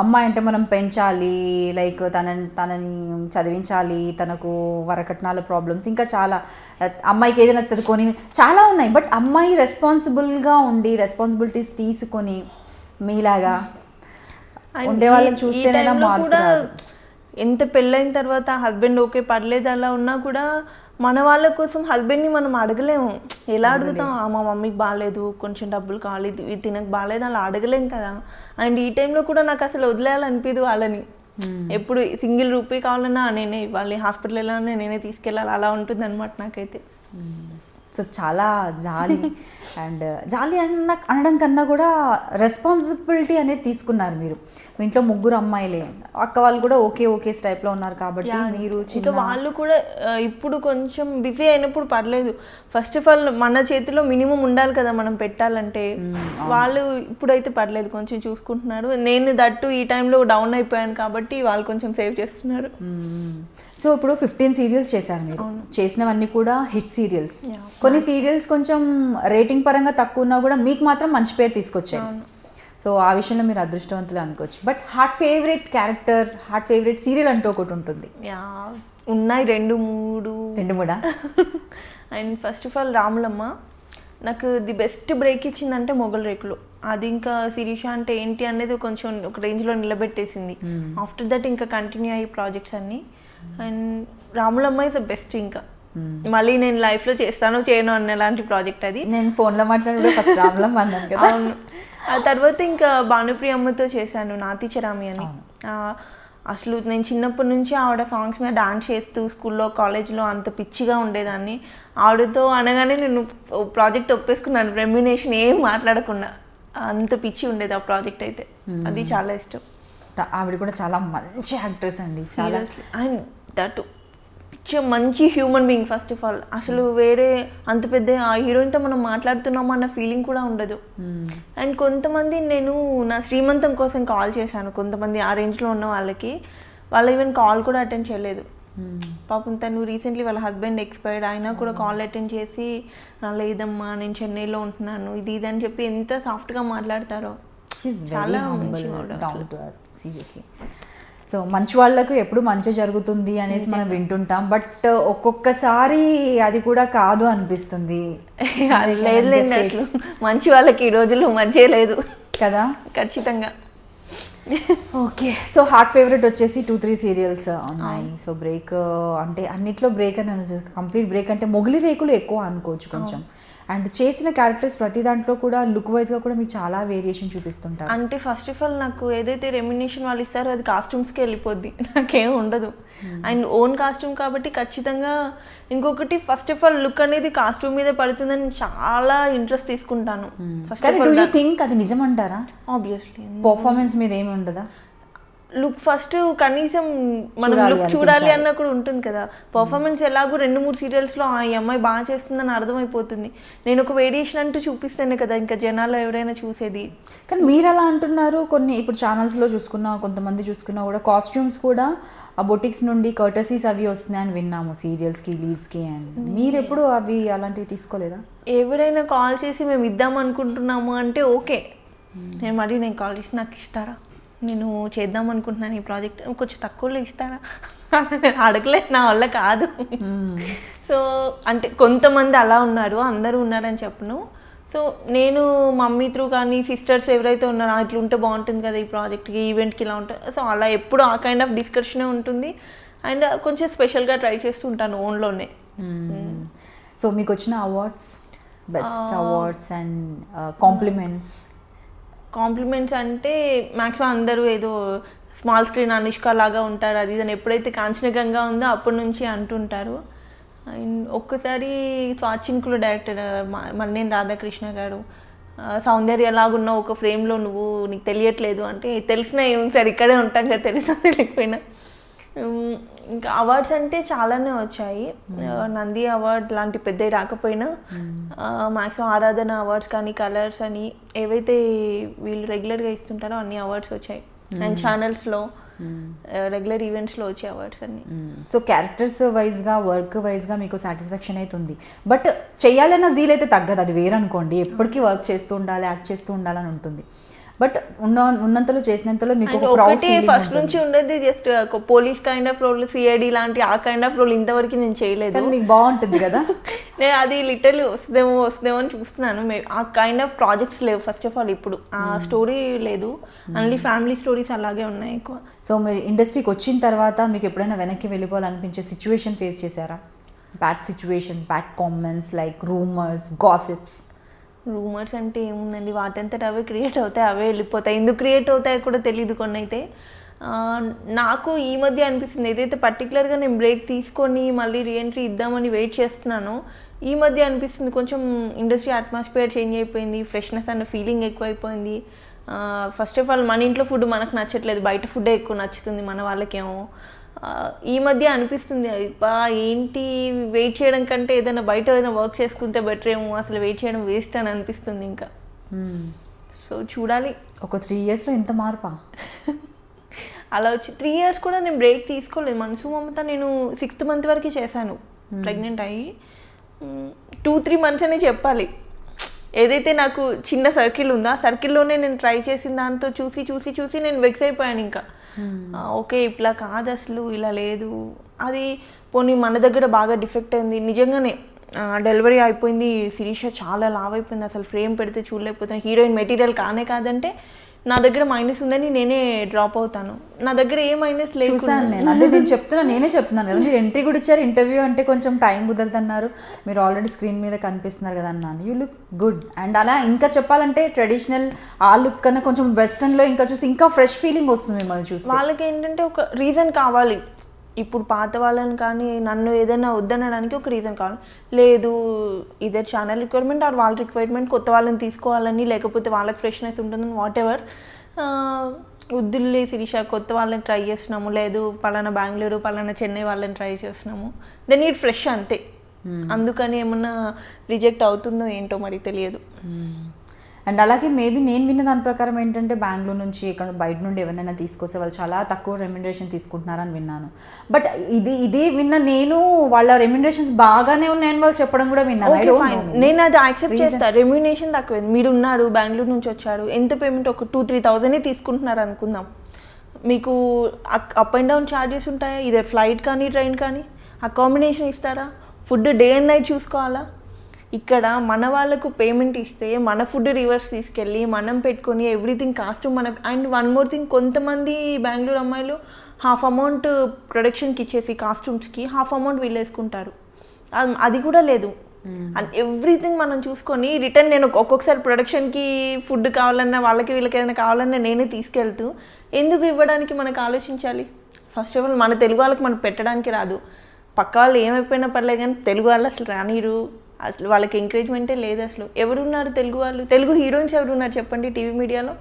అమ్మాయి అంటే మనం పెంచాలి, లైక్ తనని చదివించాలి, తనకు వరకట్నాల ప్రాబ్లమ్స్, ఇంకా చాలా, అమ్మాయికి ఏదైనా నచ్చుతుంది కొని, చాలా ఉన్నాయి. బట్ అమ్మాయి రెస్పాన్సిబుల్గా ఉండి రెస్పాన్సిబిలిటీస్ తీసుకొని మీలాగా ఉండే వాళ్ళని చూస్తేనైనా మార్పు రాదు. ఎంత పెళ్ళైన తర్వాత హస్బెండ్ ఓకే పర్లేదు అలా ఉన్నా కూడా మన వాళ్ళ కోసం హస్బెండ్ని మనం అడగలేము. ఎలా అడుగుతాం, మా మమ్మీకి బాగాలేదు, కొంచెం డబ్బులు కావాలి, ఇది తినకు బాగాలేదు, అలా అడగలేం కదా. అండ్ ఈ టైంలో కూడా నాకు అసలు వదిలేయాలనిపించదు వాళ్ళని. ఎప్పుడు సింగిల్ రూపీ కావాలన్నా నేనే ఇవ్వాలి, హాస్పిటల్ వెళ్ళాలన్నా నేనే తీసుకెళ్ళాలి, అలా ఉంటుంది అనమాట నాకైతే. సో చాలా జాలి. అండ్ జాలి అనడం కన్నా కూడా రెస్పాన్సిబిలిటీ అనేది తీసుకున్నారు మీరు. మీ ఇంట్లో ముగ్గురు అమ్మాయిలే, అక్క వాళ్ళు కూడా ఓకే టైప్లో ఉన్నారు కాబట్టి మీరు ఇంకా వాళ్ళు కూడా ఇప్పుడు కొంచెం బిజీ అయినప్పుడు పర్లేదు. ఫస్ట్ ఆఫ్ ఆల్ మన చేతిలో మినిమం ఉండాలి కదా మనం పెట్టాలంటే. వాళ్ళు ఇప్పుడైతే పర్లేదు, కొంచెం చూసుకుంటున్నారు. నేను దట్టు ఈ టైంలో డౌన్ అయిపోయాను కాబట్టి వాళ్ళు కొంచెం సేవ్ చేస్తున్నారు. సో ఇప్పుడు 15 సీరియల్స్ చేశారు మీరు. చేసినవన్నీ కూడా హిట్ సీరియల్స్. కొన్ని సీరియల్స్ కొంచెం రేటింగ్ పరంగా తక్కువ ఉన్నా కూడా మీకు మాత్రం మంచి పేరు తీసుకొచ్చాయి. సో ఆ విషయంలో మీరు అదృష్టవంతులు అనుకోవచ్చు. But heart favourite character, heart favourite serial అంటూ ఒకటి ఉంటుంది. ఉన్నాయి 2-3. And first of all Ramulamma, నాకు ది బెస్ట్ బ్రేక్ ఇచ్చిందంటే మొగల్ రేకులు. అది ఇంకా శిరీష అంటే ఏంటి అనేది కొంచెం ఒక రేంజ్లో నిలబెట్టేసింది. ఆఫ్టర్ దట్ ఇంకా కంటిన్యూ అయ్యి ప్రాజెక్ట్స్ అన్నీ. And Ramulamma is the best. ఇంకా మళ్ళీ నేను లైఫ్లో చేస్తానో చేయను అన్నలాంటి ప్రాజెక్ట్ అది. నేను ఫోన్లో మాట్లాడి ఫస్ట్ రాములమ్మ అన్నాను కదా. అవును. ఆ తర్వాత ఇంకా భానుప్రియ అమ్మతో చేశాను నాతి చరామి అని. అసలు నేను చిన్నప్పటి నుంచి ఆవిడ సాంగ్స్ మీద డాన్స్ చేస్తూ స్కూల్లో కాలేజ్లో అంత పిచ్చిగా ఉండేదాన్ని. ఆవిడతో అనగానే నేను ప్రాజెక్ట్ ఒప్పేసుకున్నాను, రెమ్యునేషన్ ఏం మాట్లాడకుండా. అంత పిచ్చి ఉండేది ఆ ప్రాజెక్ట్ అయితే. అది చాలా ఇష్టం. ఆవిడ కూడా చాలా మంచి యాక్ట్రెస్ అండి, చాలా. అండ్ దట్ మంచి human being first of all. అసలు వేరే అంత పెద్ద ఆ హీరోయిన్తో మనం మాట్లాడుతున్నాము అన్న ఫీలింగ్ కూడా ఉండదు. అండ్ కొంతమంది నేను నా శ్రీమంతం కోసం కాల్ చేశాను, కొంతమంది ఆ రేంజ్లో ఉన్న వాళ్ళకి. వాళ్ళు ఈవెన్ కాల్ కూడా అటెండ్ చేయలేదు. పాపం తను రీసెంట్లీ వాళ్ళ హస్బెండ్ ఎక్స్పైర్డ్ అయినా కూడా కాల్ అటెండ్ చేసి లేదమ్మా నేను చెన్నైలో ఉంటున్నాను ఇది ఇది అని చెప్పి ఎంత సాఫ్ట్గా మాట్లాడతారో. చాలా సీరియస్లీ. సో మంచి వాళ్ళకు ఎప్పుడు మంచి జరుగుతుంది అనేసి మనం వింటుంటాం, బట్ ఒక్కొక్కసారి అది కూడా కాదు అనిపిస్తుంది. లేదు, మంచి వాళ్ళకి ఈ రోజుల్లో మంచి లేదు కదా. ఖచ్చితంగా. ఓకే, సో హార్ట్ ఫేవరెట్ వచ్చేసి 2-3 సీరియల్స్ ఉన్నాయి. సో బ్రేక్ అంటే అన్నిట్లో బ్రేక్ అని కంప్లీట్ బ్రేక్ అంటే మొగలి రేకులు ఎక్కువ అనుకోవచ్చు కొంచెం. అండ్ చేసిన క్యారెక్టర్స్ ప్రతి దాంట్లో కూడా లుక్ వైజ్గా కూడా మీకు చాలా వేరియేషన్ చూపిస్తుంటారు. అంటే ఫస్ట్ ఆఫ్ ఆల్ నాకు ఏదైతే రెమ్యునేషన్ వాళ్ళు ఇస్తారో అది కాస్ట్యూమ్స్కి వెళ్ళిపోద్ది, నాకేం ఉండదు. అండ్ ఓన్ కాస్ట్యూమ్ కాబట్టి ఖచ్చితంగా. ఇంకొకటి ఫస్ట్ ఆఫ్ ఆల్ లుక్ అనేది కాస్ట్యూమ్ మీద పడుతుందని చాలా ఇంట్రెస్ట్ తీసుకుంటాను. థింక్ అది నిజమంటారా? ఆబ్వియస్లీ. పర్ఫార్మెన్స్ మీద ఏమి ఉండదా? లుక్ ఫస్ట్ కనీసం మనం లుక్ చూడాలి అన్న కూడా ఉంటుంది కదా. పర్ఫార్మెన్స్ ఎలాగో 2-3 సీరియల్స్లో ఈ అమ్మాయి బాగా చేస్తుందని అర్థమైపోతుంది. నేను ఒక వేరియేషన్ అంటూ చూపిస్తేనే కదా ఇంకా జనాల్లో ఎవరైనా చూసేది. కానీ మీరు అలా అంటున్నారు. కొన్ని ఇప్పుడు ఛానల్స్లో చూసుకున్నా, కొంతమంది చూసుకున్నా కూడా కాస్ట్యూమ్స్ కూడా ఆ బొటిక్స్ నుండి కర్టసీస్ అవి వస్తున్నాయని విన్నాము సీరియల్స్కి, లీడ్స్కి. అండ్ మీరు ఎప్పుడు అవి అలాంటివి తీసుకోలేదా? ఎవరైనా కాల్ చేసి మేము ఇద్దాం అనుకుంటున్నాము అంటే ఓకే, నేను కాల్ చేసి నాకు ఇస్తారా, నేను చేద్దాం అనుకుంటున్నాను ఈ ప్రాజెక్ట్, కొంచెం తక్కువలో ఇస్తారా, అడగలేదు, నా వల్ల కాదు. సో అంటే కొంతమంది అలా ఉన్నారు, అందరూ ఉన్నారని చెప్పను. సో నేను మమ్మీ త్రూ కానీ సిస్టర్స్ ఎవరైతే ఉన్నారో ఇట్లా ఉంటే బాగుంటుంది కదా ఈ ప్రాజెక్ట్కి, ఈవెంట్కి ఇలా ఉంటుంది. సో అలా ఎప్పుడు ఆ కైండ్ ఆఫ్ డిస్కషనే ఉంటుంది. అండ్ కొంచెం స్పెషల్గా ట్రై చేస్తూ ఉంటాను ఓన్లోనే. సో మీకు వచ్చిన awards, best awards and compliments అంటే మ్యాక్సిమం అందరూ ఏదో స్మాల్ స్క్రీన్ అనుష్క లాగా ఉంటారు అది అని ఎప్పుడైతే కాంచనగంగా ఉందో అప్పటి నుంచి అంటుంటారు. అండ్ ఒక్కసారి స్వాచింకులు డైరెక్టర్ మన్నేని రాధాకృష్ణ గారు సౌందర్య లాగున్న ఒక ఫ్రేమ్లో నీకు తెలియట్లేదు అంటే, తెలిసినా ఏమి సార్ ఇక్కడే ఉంటాం కదా, తెలిసినా తెలియకపోయినా. ఇంకా అవార్డ్స్ అంటే చాలానే వచ్చాయి. నంది అవార్డ్ లాంటి పెద్దవి రాకపోయినా మ్యాక్సిమం ఆరాధన అవార్డ్స్ కానీ కలర్స్ అని ఏవైతే వీళ్ళు రెగ్యులర్గా ఇస్తుంటారో అన్ని అవార్డ్స్ వచ్చాయి. అండ్ ఛానల్స్లో రెగ్యులర్ ఈవెంట్స్లో వచ్చే అవార్డ్స్ అన్ని. సో క్యారెక్టర్స్ వైజ్గా, వర్క్ వైజ్గా మీకు సాటిస్ఫాక్షన్ అయితే ఉంది. బట్ చేయాలన్న జీల్ అయితే తగ్గదు, అది వేరనుకోండి. ఎప్పటికీ వర్క్ చేస్తూ ఉండాలి, యాక్ట్ చేస్తూ ఉండాలని ఉంటుంది. బట్ ఉన్నంతలో చేసినంతలో మీకు ఒకటి ఫస్ట్ నుంచి ఉండేది just police kind of role, CID లాంటి ఆ కైండ్ ఆఫ్ రోల్ ఇంతవరకు నేను చేయలేదు. మీకు బాగుంటుంది కదా. నేను అది లిటరల్లీ వస్తుందేమో అని చూస్తున్నాను. ఆ కైండ్ ఆఫ్ ప్రాజెక్ట్స్ లేవు ఫస్ట్ ఆఫ్ ఆల్ ఇప్పుడు. ఆ స్టోరీ లేదు, ఓన్లీ ఫ్యామిలీ స్టోరీస్ అలాగే ఉన్నాయి ఎక్కువ. సో మీరు ఇండస్ట్రీకి వచ్చిన తర్వాత మీకు ఎప్పుడైనా వెనక్కి వెళ్ళిపోవాలనిపించే సిచ్యువేషన్ ఫేస్ చేశారా? Bad situations, bad comments like rumours, gossips. Rumours అంటే ఏముందండి, వాటంతట అవే క్రియేట్ అవుతాయి, అవే వెళ్ళిపోతాయి. ఎందుకు క్రియేట్ అవుతాయో కూడా తెలియదు కొన్ని అయితే. నాకు ఈ మధ్య అనిపిస్తుంది ఏదైతే పర్టికులర్గా నేను బ్రేక్ తీసుకొని మళ్ళీ రీఎంట్రీ ఇద్దామని వెయిట్ చేస్తున్నానో, ఈ మధ్య అనిపిస్తుంది కొంచెం ఇండస్ట్రీ అట్మాస్ఫియర్ చేంజ్ అయిపోయింది, ఫ్రెష్నెస్ అన్న ఫీలింగ్ ఎక్కువైపోయింది. ఫస్ట్ ఆఫ్ ఆల్ మన ఇంట్లో ఫుడ్ మనకు నచ్చట్లేదు, బయట ఫుడ్డే ఎక్కువ నచ్చుతుంది మన వాళ్ళకేమో. ఈ మధ్య అనిపిస్తుంది ఏంటి వెయిట్ చేయడం కంటే ఏదైనా బయట ఏదైనా వర్క్ చేసుకుంటే బెటర్ ఏమో, అసలు వెయిట్ చేయడం వేస్ట్ అని అనిపిస్తుంది ఇంకా. సో చూడాలి. ఒక 3 yearsలో ఎంత మార్పా? అలా వచ్చి 3 years కూడా నేను బ్రేక్ తీసుకోలేదు. మనసు మమత నేను 6th month వరకు చేశాను ప్రెగ్నెంట్ అయ్యి. 2-3 months అనే చెప్పాలి. ఏదైతే నాకు చిన్న సర్కిల్ ఉందో ఆ సర్కిల్లోనే నేను ట్రై చేసిన దాంతో చూసి చూసి చూసి నేను వెక్స్ అయిపోయాను ఇంకా. ఓకే ఇట్లా కాదు, అసలు ఇలా లేదు. అది పోనీ మన దగ్గర బాగా డిఫెక్ట్ అయింది నిజంగానే. డెలివరీ అయిపోయింది, శిరీష చాలా లావ్ అయిపోయింది, అసలు ఫ్రేమ్ పెడితే చూడలేకపోతున్నాను, హీరోయిన్ మెటీరియల్ కానే కాదంటే నా దగ్గర మైనస్ ఉందని నేనే డ్రాప్ అవుతాను. నా దగ్గర ఏ మైనస్ లేదు. చూసాను నేను, అదే నేను నేనే చెప్తున్నాను కదా, మీరు ఎంట్రీ కూడా ఇచ్చారు, ఇంటర్వ్యూ అంటే కొంచెం టైం కుదరదు అన్నారు, మీరు ఆల్రెడీ స్క్రీన్ మీద కనిపిస్తున్నారు కదా అన్నాను. You look good. అండ్ అలా ఇంకా చెప్పాలంటే ట్రెడిషనల్ ఆ లుక్ కన్నా కొంచెం వెస్టర్న్లో ఇంకా చూసి ఇంకా ఫ్రెష్ ఫీలింగ్ వస్తుంది మిమ్మల్ని చూసి. వాళ్ళకి ఏంటంటే ఒక రీజన్ కావాలి. ఇప్పుడు పాత వాళ్ళని కానీ నన్ను ఏదైనా వద్దనడానికి ఒక రీజన్ కావాలి. లేదు ఇదే ఛానల్ రిక్వైర్మెంట్ ఆర్ వాళ్ళ రిక్వైర్మెంట్, కొత్త వాళ్ళని తీసుకోవాలని, లేకపోతే వాళ్ళకి ఫ్రెష్నెస్ ఉంటుందని, వాట్ ఎవర్. వద్దులే శిరీష, కొత్త వాళ్ళని ట్రై చేస్తున్నాము, లేదు పలానా బెంగళూరు పలానా చెన్నై వాళ్ళని ట్రై చేస్తున్నాము, దెన్ నీడ్ ఫ్రెష్ అంతే. అందుకని ఏమన్నా రిజెక్ట్ అవుతుందో ఏంటో మరి తెలియదు. అండ్ అలాగే మేబీ నేను విన్న దాని ప్రకారం ఏంటంటే బెంగళూరు నుంచి ఇక్కడ బయట నుండి ఎవరైనా తీసుకొస్తే వాళ్ళు చాలా తక్కువ రెమ్యునరేషన్ తీసుకుంటున్నారని విన్నాను. బట్ ఇది విన్న నేను, వాళ్ళ రెమ్యునరేషన్స్ బాగానే ఉన్నాయని వాళ్ళు చెప్పడం కూడా విన్నాను. నేను అది యాక్సెప్ట్ చేస్తాను. రెమ్యునరేషన్ తక్కువైంది, మీరు ఉన్నారు బెంగళూరు నుంచి వచ్చారు, ఎంత పేమెంట్ ఒక 2-3,000 తీసుకుంటున్నారు అనుకుందాం, మీకు అప్ అండ్ డౌన్ ఛార్జెస్ ఉంటాయా, ఇదే ఫ్లైట్ కానీ ట్రైన్ కానీ, అకామిడేషన్ ఇస్తారా, ఫుడ్ డే అండ్ నైట్ చూసుకోవాలా. ఇక్కడ మన వాళ్ళకు పేమెంట్ ఇస్తే మన ఫుడ్ రివర్స్ తీసుకెళ్ళి మనం పెట్టుకొని ఎవ్రీథింగ్ కాస్ట్ మన. అండ్ వన్ మోర్ థింగ్, కొంతమంది బెంగళూరు అమ్మాయిలు హాఫ్ అమౌంట్ ప్రొడక్షన్కి ఇచ్చేసి కాస్ట్యూమ్స్కి హాఫ్ అమౌంట్ వీళ్ళు వేసుకుంటారు. అది కూడా లేదు. అండ్ ఎవ్రీథింగ్ మనం చూసుకొని రిటర్న్ నేను ఒక్కొక్కసారి ప్రొడక్షన్కి ఫుడ్ కావాలన్నా వాళ్ళకి వీళ్ళకి ఏదైనా కావాలన్నా నేనే తీసుకెళ్తూ, ఎందుకు ఇవ్వడానికి మనకు ఆలోచించాలి. ఫస్ట్ ఆఫ్ ఆల్ మన తెలుగు వాళ్ళకి మనకు పెట్టడానికి రాదు, పక్క వాళ్ళు ఏమైపోయినా పర్లేదు కానీ తెలుగు వాళ్ళు అసలు రానిరు, అసలు వాళ్ళకి ఎంకరేజ్మెంటే లేదు. అసలు ఎవరున్నారు తెలుగు వాళ్ళు, తెలుగు హీరోయిన్స్ ఎవరున్నారు చెప్పండి టీవీ మీడియాలో,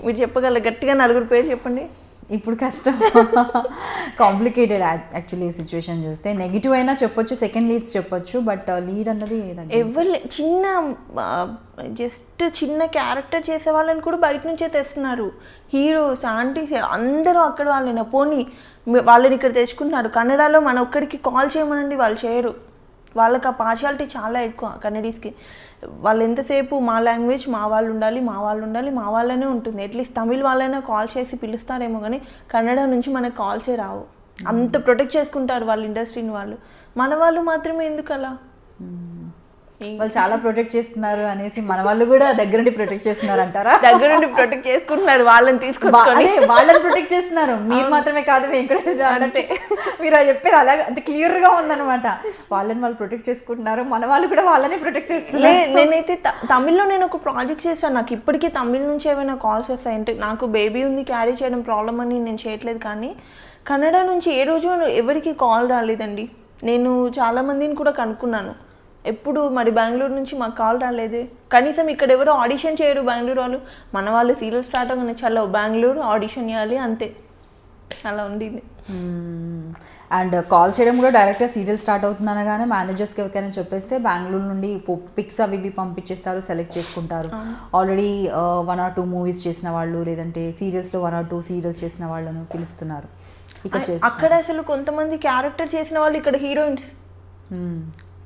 మీరు చెప్పగలరు గట్టిగా 4 పేరు చెప్పండి. ఇప్పుడు కష్టం, కాంప్లికేటెడ్ యాక్చువల్లీ సిచ్యువేషన్ చూస్తే. నెగిటివ్ అయినా చెప్పొచ్చు, సెకండ్ లీడ్స్ చెప్పొచ్చు, బట్ లీడ్ అన్నది ఎవరు చిన్న క్యారెక్టర్ చేసే వాళ్ళని కూడా బయట నుంచే తెస్తున్నారు. హీరోస్, ఆంటీస్ అందరూ అక్కడ వాళ్ళైనా పోనీ వాళ్ళని ఇక్కడ తెచ్చుకుంటున్నారు. కన్నడలో మన ఒక్కడికి కాల్ చేయమనండి, వాళ్ళు చేయరు. వాళ్ళకి ఆ పార్షాలిటీ చాలా ఎక్కువ కన్నడీస్కి. వాళ్ళు ఎంతసేపు మా లాంగ్వేజ్ మా వాళ్ళు ఉండాలి, మా వాళ్ళు ఉండాలి, మా వాళ్ళనే ఉంటుంది. అట్లీస్ట్ తమిళ్ వాళ్ళైనా కాల్ చేసి పిలుస్తారేమో కానీ కన్నడ నుంచి మనకు కాల్సే రావు. అంత ప్రొటెక్ట్ చేసుకుంటారు వాళ్ళ ఇండస్ట్రీని వాళ్ళు. మన వాళ్ళు మాత్రమే ఎందుకు అలా? వాళ్ళు చాలా ప్రొటెక్ట్ చేస్తున్నారు అనేసి మన వాళ్ళు కూడా దగ్గర నుండి ప్రొటెక్ట్ చేస్తున్నారు అంటారా? దగ్గర నుండి ప్రొటెక్ట్ చేసుకుంటున్నారు, వాళ్ళని తీసుకొచ్చుకొని వాళ్ళని ప్రొటెక్ట్ చేస్తున్నారు. మీరు మాత్రమే కాదు వెంకటేష్ అంటే మీరు అది చెప్పేది అలాగే అంత క్లియర్ గా ఉందన్నమాట. వాళ్ళని వాళ్ళు ప్రొటెక్ట్ చేసుకుంటున్నారు, మన వాళ్ళు కూడా వాళ్ళని ప్రొటెక్ట్ చేస్తున్నారు. నేనైతే తమిళ్లో నేను ఒక ప్రాజెక్ట్ చేశాను, నాకు ఇప్పటికీ తమిళ్ నుంచి ఏమైనా కాల్స్ వస్తాయి. అంటే నాకు బేబీ ఉంది, క్యారీ చేయడం ప్రాబ్లం అని నేను చేయట్లేదు, కానీ కన్నడ నుంచి ఏ రోజు ఎవరికి కాల్ రాలేదండి. నేను చాలామందిని కూడా కనుక్కున్నాను, ఎప్పుడు మరి బెంగళూరు నుంచి మాకు కాల్ రాలేదు. కనీసం ఇక్కడ ఎవరో ఆడిషన్ చేయరు బెంగళూరు వాళ్ళు. మన వాళ్ళు సీరియల్ స్టార్ట్ అవ్వగానే చలో బెంగళూరు ఆడిషన్ చేయాలి అంతే, అలా ఉండింది. అండ్ కాల్ చేయడం కూడా డైరెక్ట్గా సీరియల్ స్టార్ట్ అవుతుందనగానే మేనేజర్స్కి ఎవరికైనా చెప్పేస్తే బెంగళూరు నుండి పిక్స్ అవి ఇవి పంపించేస్తారు, సెలెక్ట్ చేసుకుంటారు. ఆల్రెడీ 1 or 2 మూవీస్ చేసిన వాళ్ళు, లేదంటే సీరియల్స్లో 1 or 2 సీరియల్స్ చేసిన వాళ్ళను పిలుస్తున్నారు. అక్కడ అసలు కొంతమంది క్యారెక్టర్ చేసిన వాళ్ళు ఇక్కడ హీరోయిన్స్,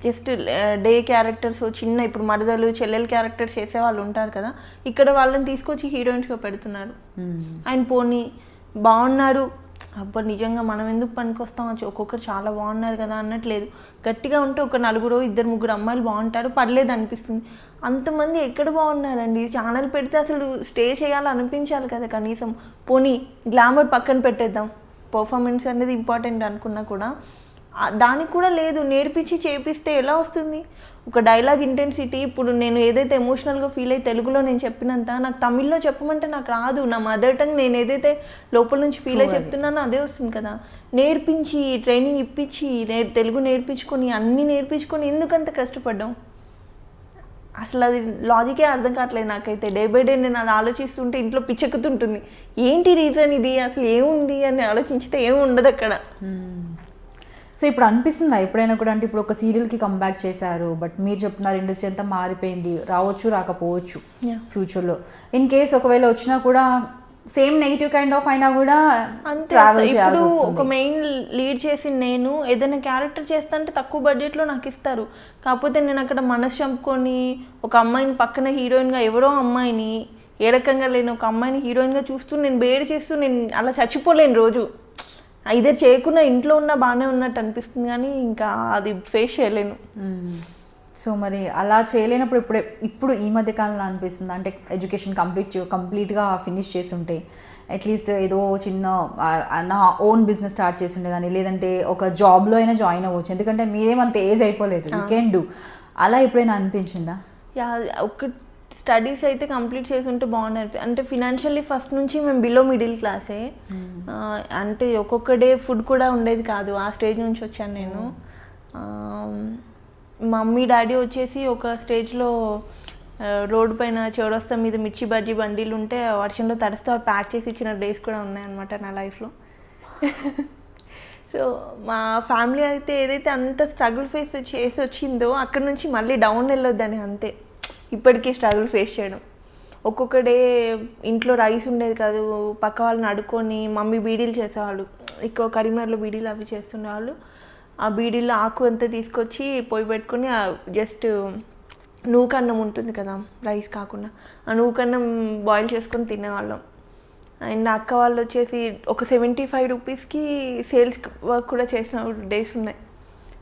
జస్ట్ డే క్యారెక్టర్స్ చిన్న, ఇప్పుడు మరదలు చెల్లెలు క్యారెక్టర్స్ చేసే వాళ్ళు ఉంటారు కదా, ఇక్కడ వాళ్ళని తీసుకొచ్చి హీరోయిన్స్గా పెడుతున్నారు. అండ్ పోనీ బాగున్నారు, అబ్బా నిజంగా మనం ఎందుకు పనికొస్తాం, ఒక్కొక్కరు చాలా బాగున్నారు కదా అన్నట్లేదు. గట్టిగా ఉంటే ఒక 4-2-3 అమ్మాయిలు బాగుంటారు, పర్లేదు అనిపిస్తుంది. అంతమంది ఎక్కడ బాగున్నారండి? ఛానల్ పెడితే అసలు స్టే చేయాలనిపించాలి కదా కనీసం. పోనీ గ్లామర్ పక్కన పెట్టేద్దాం, పర్ఫార్మెన్స్ అనేది ఇంపార్టెంట్ అనుకున్నా కూడా దానికి కూడా లేదు. నేర్పించి చేపిస్తే ఎలా వస్తుంది? ఒక డైలాగ్ ఇంటెన్సిటీ, ఇప్పుడు నేను ఏదైతే ఎమోషనల్గా ఫీల్ అయ్యి తెలుగులో నేను చెప్పినంత నాకు తమిళ్లో చెప్పమంటే నాకు రాదు. నా మదర్ టంగ్ నేను ఏదైతే లోపల నుంచి ఫీల్ అయ్యి చెప్తున్నానో అదే వస్తుంది కదా. నేర్పించి ట్రైనింగ్ ఇప్పించి తెలుగు నేర్పించుకొని అన్నీ నేర్పించుకొని ఎందుకంత కష్టపడ్డాం? అసలు అది లాజికే అర్థం కావట్లేదు నాకైతే. డే బై డే నేను అది ఆలోచిస్తుంటే ఇంట్లో పిచ్చెక్కుతుంటుంది. ఏంటి రీజన్ ఇది, అసలు ఏముంది అని ఆలోచించితే ఏమి ఉండదు అక్కడ. సో ఇప్పుడు అనిపిస్తుందా ఎప్పుడైనా కూడా, అంటే ఇప్పుడు ఒక సీరియల్కి కంబ్యాక్ చేశారు, బట్ మీరు చెప్తున్నారు ఇండస్ట్రీ అంతా మారిపోయింది, రావచ్చు రాకపోవచ్చు ఫ్యూచర్లో. ఇన్ కేస్ ఒకవేళ వచ్చినా కూడా సేమ్ నెగిటివ్ కైండ్ ఆఫ్ అయినా కూడా ట్రావెల్ చేయాల్సి వస్తుంది. ఒక మెయిన్ లీడ్ చేసి నేను ఏదైనా క్యారెక్టర్ చేస్తా అంటే తక్కువ బడ్జెట్లో నాకు ఇస్తారు. కాకపోతే నేను అక్కడ మనసు చంపుకొని ఒక అమ్మాయిని పక్కన హీరోయిన్గా, ఎవరో అమ్మాయిని ఏ రకంగా లేని ఒక అమ్మాయిని హీరోయిన్గా చూస్తూ నేను బేర్ చేస్తూ నేను అలా చచ్చిపోలేను రోజు. ఇదే చేయకుండా ఇంట్లో ఉన్న బాగానే ఉన్నట్టు అనిపిస్తుంది, కానీ ఇంకా అది ఫేస్ చేయలేను. సో మరి అలా చేయలేనప్పుడు ఇప్పుడు ఈ మధ్య కాలంలో అనిపిస్తుంది అంటే ఎడ్యుకేషన్ కంప్లీట్గా ఫినిష్ చేసి ఉంటే అట్లీస్ట్ ఏదో చిన్న నా ఓన్ బిజినెస్ స్టార్ట్ చేసి ఉండేదాన్ని, లేదంటే ఒక జాబ్లో అయినా జాయిన్ అవ్వచ్చు, ఎందుకంటే మీరేమంత ఏజ్ అయిపోలేదు, యూ కెన్ డూ. అలా ఎప్పుడైనా అనిపించిందా? ఒక స్టడీస్ అయితే కంప్లీట్ చేసి ఉంటే బాగుంది. అంటే ఫినాన్షియల్లీ ఫస్ట్ నుంచి మేము బిలో మిడిల్ క్లాసే, అంటే ఒక్కొక్క డే ఫుడ్ కూడా ఉండేది కాదు, ఆ స్టేజ్ నుంచి వచ్చాను నేను. మమ్మీ డాడీ వచ్చేసి ఒక స్టేజ్లో రోడ్డు పైన చౌరస్తా మీద మిర్చి బజ్జీ బండిలు ఉంటే వర్షంలో తడిస్తే ప్యాక్ చేసి ఇచ్చిన డేస్ కూడా ఉన్నాయన్నమాట నా లైఫ్లో. సో మా ఫ్యామిలీ అయితే ఏదైతే అంత స్ట్రగుల్ ఫేస్ చేసి వచ్చిందో అక్కడ నుంచి మళ్ళీ డౌన్ వెళ్ళొద్దని అంతే ఇప్పటికీ స్ట్రగుల్ ఫేస్ చేయడం. ఒక్కొక్క డే ఇంట్లో రైస్ ఉండేది కాదు, పక్క వాళ్ళని అడుక్కొని మమ్మీ బీడీలు చేసేవాళ్ళు, ఎక్కువ కరీంనగర్లో బీడీలు అవి చేస్తుండేవాళ్ళు. ఆ బీడీలో ఆకు అంతా తీసుకొచ్చి పొయ్యి పెట్టుకొని జస్ట్ నూకన్నం ఉంటుంది కదా రైస్ కాకుండా, ఆ నూకన్నం బాయిల్ చేసుకొని తినేవాళ్ళం. అండ్ అక్క వాళ్ళు వచ్చేసి ఒక 75 రూపీస్కి సేల్స్ వర్క్ కూడా చేసిన డేస్ ఉన్నాయి.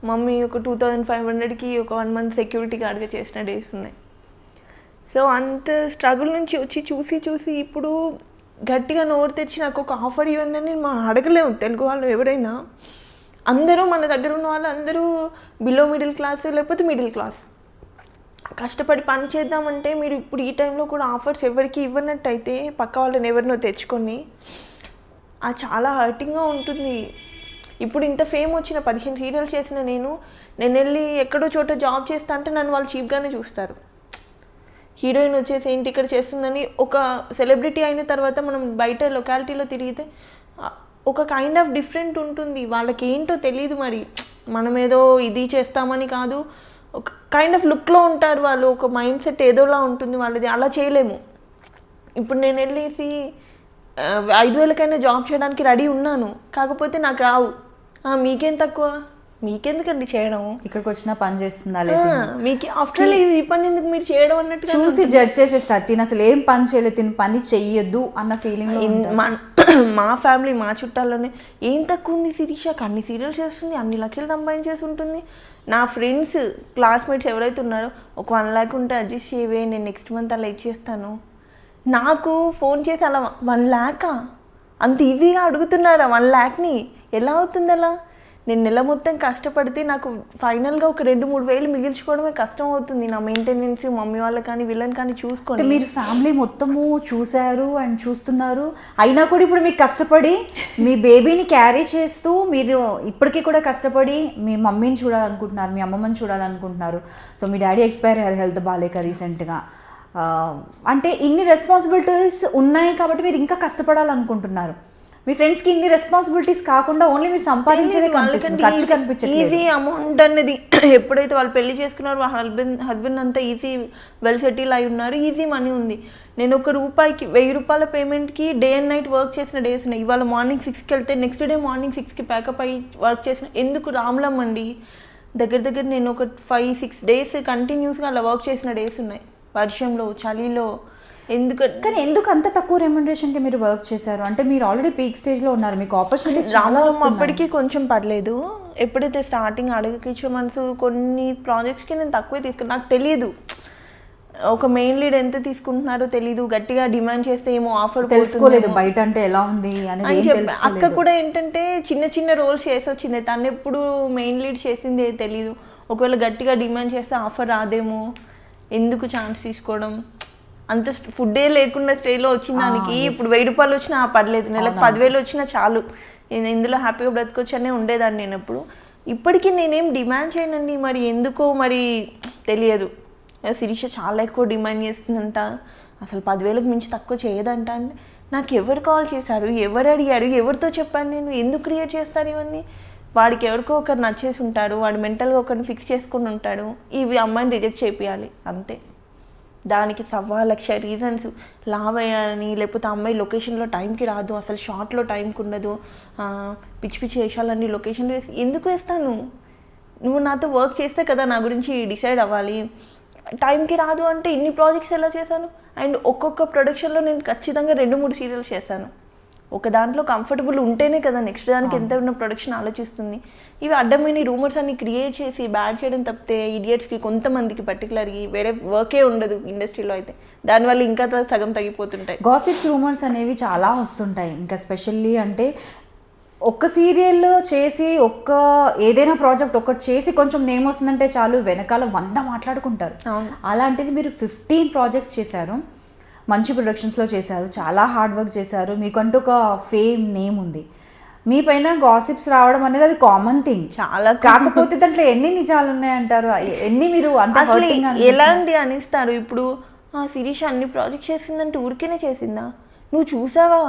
మమ్మీ ఒక 2500కి ఒక 1 మంత్ సెక్యూరిటీ గార్డ్గా చేసిన డేస్ ఉన్నాయి. సో అంత స్ట్రగుల్ నుంచి వచ్చి చూసి ఇప్పుడు గట్టిగా నోరు తెచ్చి నాకు ఒక ఆఫర్ ఇవ్వండి అని మనం అడగలేము. తెలుగు వాళ్ళు ఎవరైనా అందరూ మన దగ్గర ఉన్న వాళ్ళు అందరూ బిలో మిడిల్ క్లాస్ లేకపోతే మిడిల్ క్లాస్, కష్టపడి పని చేద్దామంటే మీరు ఇప్పుడు ఈ టైంలో కూడా ఆఫర్స్ ఎవరికి ఇవ్వనట్టయితే పక్క వాళ్ళని ఎవరినో తెచ్చుకొని అది చాలా హర్టింగ్గా ఉంటుంది. ఇప్పుడు ఇంత ఫేమ్ వచ్చిన 15 సీరియల్స్ చేసిన నేను వెళ్ళి ఎక్కడో చోట జాబ్ చేస్తా అంటే నన్ను వాళ్ళు చీప్గానే చూస్తారు. హీరోయిన్ వచ్చేసి ఏంటి ఇక్కడ చేస్తుందని, ఒక సెలబ్రిటీ అయిన తర్వాత మనం బయట లొకాలిటీలో తిరిగితే ఒక కైండ్ ఆఫ్ డిఫరెంట్ ఉంటుంది. వాళ్ళకి ఏంటో తెలియదు, మరి మనం ఏదో ఇది చేస్తామని కాదు, ఒక కైండ్ ఆఫ్ లుక్లో ఉంటారు వాళ్ళు, ఒక మైండ్ సెట్ ఏదోలా ఉంటుంది వాళ్ళది. అలా చేయలేము. ఇప్పుడు నేను వెళ్ళేసి 5000కైనా జాబ్ చేయడానికి రెడీ ఉన్నాను, కాకపోతే నాకు రావు. మీకేం తక్కువ, మీకెందుకండి చేయడం, ఇక్కడికి వచ్చినా పని చేస్తుందా లేదా, మీకు ఆఫ్టర్ ఈ పని ఎందుకు మీరు చేయడం అన్నట్టు చూసి జడ్జ్ చేసేస్తారు. తిని అసలు ఏం పని చేయలేదు, తిని పని చెయ్యొద్దు అన్న ఫీలింగ్. మా ఫ్యామిలీ మా చుట్టాల్లోనే ఏం తక్కువ ఉంది శిరీషకి, అన్ని సీరియల్స్ చేస్తుంది, అన్ని లక్షలు సంపాదించేసి ఉంటుంది. నా ఫ్రెండ్స్ క్లాస్మేట్స్ ఎవరైతే ఉన్నారో ఒక 1 lakh ఉంటే అడ్జస్ట్ చేయవే, నేను నెక్స్ట్ మంత్ అలా ఇచ్చేస్తాను. నాకు ఫోన్ చేసి అలా 1 lakh అంత ఈజీగా అడుగుతున్నారా? 1 lakhని ఎలా అవుతుంది అలా? నేను నెల మొత్తం కష్టపడితే నాకు ఫైనల్గా ఒక 2-3 వేలు మిగిల్చుకోవడమే కష్టం అవుతుంది. నా మెయింటెనెన్స్ మమ్మీ వాళ్ళని కానీ వీళ్ళని కానీ చూసుకోండి. మీరు ఫ్యామిలీ మొత్తము చూశారు అండ్ చూస్తున్నారు, అయినా కూడా ఇప్పుడు మీకు కష్టపడి మీ బేబీని క్యారీ చేస్తూ మీరు ఇప్పటికీ కూడా కష్టపడి మీ మమ్మీని చూడాలనుకుంటున్నారు, మీ అమ్మమ్మని చూడాలనుకుంటున్నారు. సో మీ డాడీ ఎక్స్పైర్ అయ్యారు హెల్త్ బాగాలేక రీసెంట్గా. అంటే ఇన్ని రెస్పాన్సిబిలిటీస్ ఉన్నాయి కాబట్టి మీరు ఇంకా కష్టపడాలనుకుంటున్నారు. మీ ఫ్రెండ్స్కి ఇన్ని రెస్పాన్సిబిలిటీస్ కాకుండా ఓన్లీ మీరు సంపాదించేదే కనిపిస్తుంది, ఖర్చు కనిపించట్లేదు. ఈజీ అమౌంట్ అన్నది ఎప్పుడైతే వాళ్ళు పెళ్లి చేసుకున్నారో వాళ్ళ హస్బెండ్ అంతా ఈజీ వెల్ సెటిల్ అయి ఉన్నారు, ఈజీ మనీ ఉంది. నేను ₹1 ₹1000 పేమెంట్కి డే అండ్ నైట్ వర్క్ చేసిన డేస్ ఉన్నాయి. ఇవాళ మార్నింగ్ 6కి వెళ్తే నెక్స్ట్ డే మార్నింగ్ 6కి ప్యాకప్ అయ్యి వర్క్ చేసిన, ఎందుకు రామ్లం అండి దగ్గర నేను ఒక 5-6 డేస్ కంటిన్యూస్గా అలా వర్క్ చేసిన డేస్ ఉన్నాయి, వర్షంలో చలిలో. కానీ ఎందుకు అంత తక్కువ రెమ్యునరేషన్కి మీరు వర్క్ చేశారు? అంటే మీరు ఆల్రెడీ పీక్ స్టేజ్లో ఉన్నారు, మీకు ఆపర్చునిటీస్ చాలా వస్తున్నాయి. అప్పటికి కొంచెం పడలేదు. ఎప్పుడైతే స్టార్టింగ్ అడగకిచ్చే మనసు కొన్ని ప్రాజెక్ట్స్కి నేను తక్కువే తీసుకున్నాను. నాకు తెలియదు ఒక మెయిన్ లీడ్ ఎంత తీసుకుంటున్నారో తెలియదు, గట్టిగా డిమాండ్ చేస్తే ఏమో ఆఫర్ తెలుసుకోలేదు బయట అంటే ఎలా ఉంది అనేది. అక్క కూడా ఏంటంటే చిన్న రోల్స్ చేసి వచ్చింది, తను ఎప్పుడు మెయిన్ లీడ్ చేసింది తెలియదు. ఒకవేళ గట్టిగా డిమాండ్ చేస్తే ఆఫర్ రాదేమో, ఎందుకు ఛాన్స్ తీసుకోవడం, అంత ఫుడ్డే లేకుండా స్టేలో వచ్చిన దానికి ఇప్పుడు ₹1000 వచ్చినా పర్లేదు, నెలకు 10,000 వచ్చినా చాలు, నేను ఇందులో హ్యాపీగా బ్రతకొచ్చనే ఉండేదాన్ని నేను ఎప్పుడు. ఇప్పటికీ నేనేం డిమాండ్ చేయనండి, మరి ఎందుకో మరి తెలియదు. శిరీష చాలా ఎక్కువ డిమాండ్ చేస్తుందంట, అసలు 10,000కి మించి తక్కువ చేయదంట. అంటే నాకు ఎవరు కాల్ చేశారు, ఎవరు అడిగారు, ఎవరితో చెప్పాను నేను, ఎందుకు క్రియేట్ చేస్తారు ఇవన్నీ? వాడికి ఎవరికో ఒకరు నచ్చేసి ఉంటాడు, వాడు మెంటల్గా ఒకరిని ఫిక్స్ చేసుకొని ఉంటాడు, ఇవి అమ్మాయిని రిజెక్ట్ చేయాలి అంతే. దానికి 1,00,000 రీజన్స్, లావ్ అయ్యాలని, లేకపోతే అమ్మాయి లొకేషన్లో టైంకి రాదు, అసలు షార్ట్లో టైంకి ఉండదు, పిచ్చి పిచ్చి వేషాలన్నీ లొకేషన్లో వేసి ఎందుకు వేస్తాను? నువ్వు నాతో వర్క్ చేస్తే కదా నా గురించి డిసైడ్ అవ్వాలి. టైంకి రాదు అంటే ఇన్ని ప్రాజెక్ట్స్ ఎలా చేశాను? అండ్ ఒక్కొక్క ప్రొడక్షన్లో నేను ఖచ్చితంగా 2-3 సీరియల్స్ చేశాను. ఒక దాంట్లో కంఫర్టబుల్ ఉంటేనే కదా నెక్స్ట్ దానికి ఎంత ఉన్న ప్రొడక్షన్ ఆలోచిస్తుంది. ఇవి అడ్డమైన రూమర్స్ అన్ని క్రియేట్ చేసి బ్యాడ్ చేయడం తప్పితే ఇడియట్స్కి కొంతమందికి పర్టికులర్గా వేరే వర్కే ఉండదు ఇండస్ట్రీలో అయితే, దానివల్ల ఇంకా సగం తగ్గిపోతుంటాయి. గాసిప్స్ రూమర్స్ అనేవి చాలా వస్తుంటాయి. ఇంకా స్పెషల్లీ అంటే ఒక్క సీరియల్ చేసి ఏదైనా ప్రాజెక్ట్ ఒకటి చేసి కొంచెం నేమ్ వస్తుందంటే చాలు వెనకాల 100 మాట్లాడుకుంటారు. అలాంటిది మీరు 15 ప్రాజెక్ట్స్ చేశారు, మంచి ప్రొడక్షన్స్లో చేశారు, చాలా హార్డ్ వర్క్ చేశారు, మీకంటూ ఒక ఫేమ్ నేమ్ ఉంది. మీ పైన గాసిప్స్ రావడం అనేది అది కామన్ థింగ్. చాలా కాకపోతే దాంట్లో ఎన్ని నిజాలు ఉన్నాయంటారు, ఎన్ని మీరు అంటే ఎలాంటి అనిస్తారు? ఇప్పుడు శిరీష అన్ని ప్రాజెక్ట్ చేసిందంటే ఊరికేనే చేసిందా? నువ్వు చూసావా?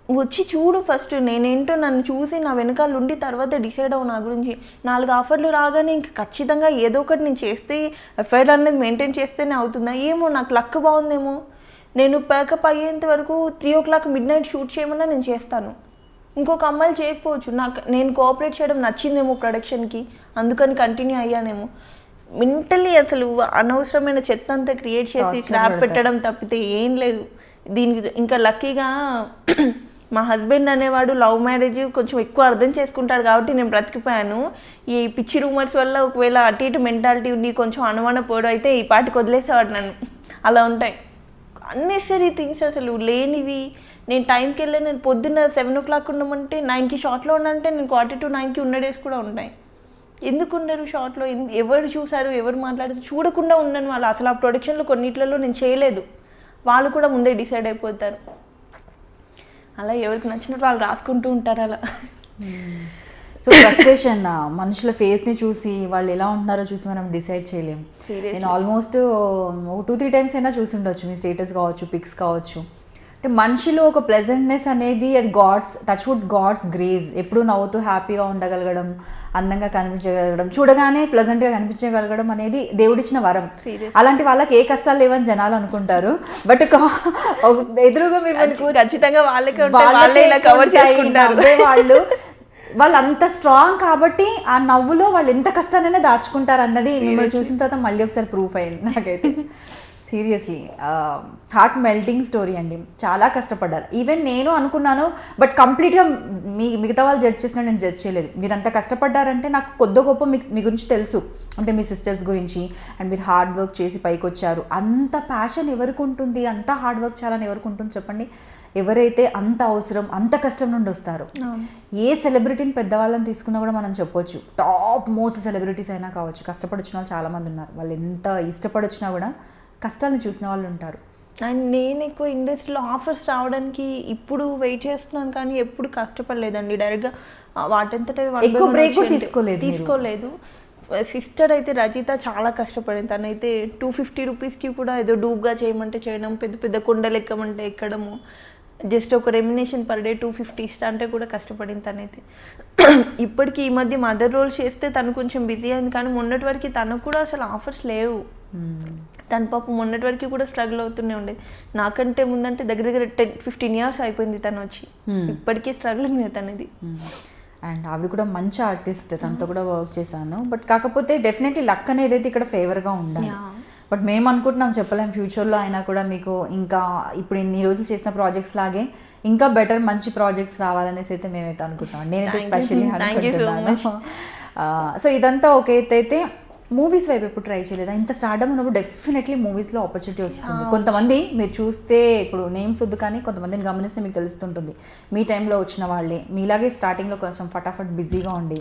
వచ్చి చూడు ఫస్ట్, నేనేంటో నన్ను చూసి నా వెనకాల ఉండి తర్వాత డిసైడ్ అవ్వు నా గురించి. 4 ఆఫర్లు రాగానే ఇంక ఖచ్చితంగా ఏదో ఒకటి నేను చేస్తే ఎఫ్ఐఆర్ అనేది మెయింటైన్ చేస్తేనే అవుతుందా? ఏమో నాకు లక్ బాగుందేమో. నేను ప్యాకప్ అయ్యేంత వరకు 3 o'clock midnight షూట్ చేయమన్నా నేను చేస్తాను. ఇంకొక అమ్మాయిలు చేయకపోవచ్చు, నేను కోఆపరేట్ చేయడం నచ్చిందేమో ప్రొడక్షన్కి, అందుకని కంటిన్యూ అయ్యానేమో. మెంటలీ అసలు అనవసరమైన చెత్త అంతా క్రియేట్ చేసి స్లాబ్ పెట్టడం తప్పితే ఏం లేదు దీనికి. ఇంకా లక్కీగా మా హస్బెండ్ అనేవాడు లవ్ మ్యారేజ్ కొంచెం ఎక్కువ అర్థం చేసుకుంటాడు కాబట్టి నేను బ్రతికిపోయాను. ఈ పిచ్చి రూమర్స్ వల్ల ఒకవేళ అటు ఇటు మెంటాలిటీ ఉండి కొంచెం అనుమాన పోవడం అయితే ఈ పాటికి వదిలేసేవాడు నన్ను. అలా ఉంటాయి అన్నెసరీ థింగ్స్, అసలు లేనివి. నేను టైంకి వెళ్ళి నేను పొద్దున్న 7 o'clock ఉండమంటే 9కి షార్ట్లో ఉన్నానంటే నేను 8:45కి ఉన్న డేస్ కూడా ఉంటాయి. ఎందుకు ఉండరు షార్ట్లో? ఎవరు చూసారు, ఎవరు మాట్లాడారు చూడకుండా ఉన్నాను. వాళ్ళు అసలు ఆ ప్రొడక్షన్లో కొన్నిట్లలో నేను చేయలేదు, వాళ్ళు కూడా ముందే డిసైడ్ అయిపోతారు. అలా ఎవరికి నచ్చినట్టు వాళ్ళు రాసుకుంటూ ఉంటారు అలా. సో ఫ్రస్ట్రేషన్, మనుషుల ఫేస్ని చూసి వాళ్ళు ఎలా ఉంటున్నారో చూసి మనం డిసైడ్ చేయలేము. నేను ఆల్మోస్ట్ 2-3 times అయినా చూసి ఉండొచ్చు, మీ స్టేటస్ కావచ్చు, పిక్స్ కావచ్చు. అంటే మనిషిలో ఒక ప్లెజెంట్నెస్ అనేది అది గాడ్స్ గ్రేస్. ఎప్పుడు నవ్వుతూ హ్యాపీగా ఉండగలగడం, అందంగా కనిపించగలగడం, చూడగానే ప్లెజెంట్గా కనిపించగలగడం అనేది దేవుడిచ్చిన వరం. అలాంటి వాళ్ళకి ఏ కష్టాలు లేవని జనాలు అనుకుంటారు, బట్ ఎదురుగా మీరు ఖచ్చితంగా వాళ్ళు అంత స్ట్రాంగ్ కాబట్టి ఆ నవ్వులో వాళ్ళు ఎంత కష్టానైనా దాచుకుంటారు అన్నది మిమ్మల్ని చూసిన తర్వాత మళ్ళీ ఒకసారి ప్రూఫ్ అయింది నాకైతే. సీరియస్లీ హార్ట్ మెల్టింగ్ స్టోరీ అండి, చాలా కష్టపడ్డారు. ఈవెన్ నేను అనుకున్నాను, బట్ కంప్లీట్గా మిగతా వాళ్ళు జడ్జ్ చేసినా నేను జడ్జ్ చేయలేదు. మీరు అంత కష్టపడ్డారంటే నాకు కొద్ది గొప్ప మీ గురించి తెలుసు, అంటే మీ సిస్టర్స్ గురించి. అండ్ మీరు హార్డ్ వర్క్ చేసి పైకి వచ్చారు. అంత ప్యాషన్ ఎవరికి ఉంటుంది, అంత హార్డ్ వర్క్ చేయాలని ఎవరికి ఉంటుంది చెప్పండి? ఎవరైతే అంత అవసరం, అంత కష్టం నుండి వస్తారో. ఏ సెలబ్రిటీని పెద్దవాళ్ళని తీసుకున్నా కూడా మనం చెప్పొచ్చు, టాప్ మోస్ట్ సెలబ్రిటీస్ అయినా కావచ్చు, కష్టపడి వచ్చిన వాళ్ళు చాలామంది ఉన్నారు. వాళ్ళు ఎంత ఇష్టపడి వచ్చినా కూడా కష్టాలను చూసిన వాళ్ళు ఉంటారు. అండ్ నేను ఎక్కువ ఇండస్ట్రీలో ఆఫర్స్ రావడానికి ఇప్పుడు వెయిట్ చేస్తున్నాను, కానీ ఎప్పుడు కష్టపడలేదండి. డైరెక్ట్గా వాటంతట ఎక్కువ బ్రేక్ తీసుకోలేదు. సిస్టర్ అయితే రజిత చాలా కష్టపడింది. తనైతే 250 రూపీస్కి కూడా ఏదో డూబ్గా చేయమంటే చేయడం, పెద్ద పెద్ద కొండలు ఎక్కమంటే ఎక్కడము, జస్ట్ ఒక రెమ్యునేషన్ పర్ డే 250 ఇస్తా అంటే కూడా కష్టపడింది తనైతే. ఇప్పటికీ ఈ మధ్య మదర్ రోల్స్ చేస్తే తను కొంచెం బిజీ అయింది, కానీ మొన్నటి వరకు తనకు కూడా అసలు ఆఫర్స్ లేవు. తన పాపం మొన్నటి వరకు కూడా స్ట్రగుల్ అవుతూనే ఉండేది. నాకంటే ముందంటే దగ్గర 10-15 years అయిపోయింది తను వచ్చి, ఇప్పటికీ స్ట్రగులింగ్ తనది. అండ్ అవి కూడా మంచి ఆర్టిస్ట్, తనతో కూడా వర్క్ చేశాను. బట్ కాకపోతే డెఫినెట్లీ లక్ అనేది అయితే ఇక్కడ ఫేవర్గా ఉండాలి. బట్ మేము అనుకుంటున్నాం, చెప్పలేం ఫ్యూచర్లో అయినా కూడా మీకు ఇంకా ఇప్పుడు ఇన్ని రోజులు చేసిన ప్రాజెక్ట్స్ లాగే ఇంకా బెటర్ మంచి ప్రాజెక్ట్స్ రావాలనేసి అయితే మేమైతే అనుకుంటున్నాం. నేనైతే స్పెషల్లీ అనుకుంటున్నాను. సో ఇదంతా ఒక అయితే మూవీస్ వైపు ఎప్పుడు ట్రై చేయలేదా? ఇంత స్టార్డమ్ ఉన్నప్పుడు డెఫినెట్లీ మూవీస్లో ఆపర్చునిటీ వస్తుంది. కొంతమంది మీరు చూస్తే ఇప్పుడు నేమ్స్ వద్దు, కానీ కొంతమందిని గమనిస్తే మీకు తెలుస్తుంటుంది. మీ టైంలో వచ్చిన వాళ్ళే మీలాగే స్టార్టింగ్లో కొంచెం ఫటాఫట్ బిజీగా ఉండి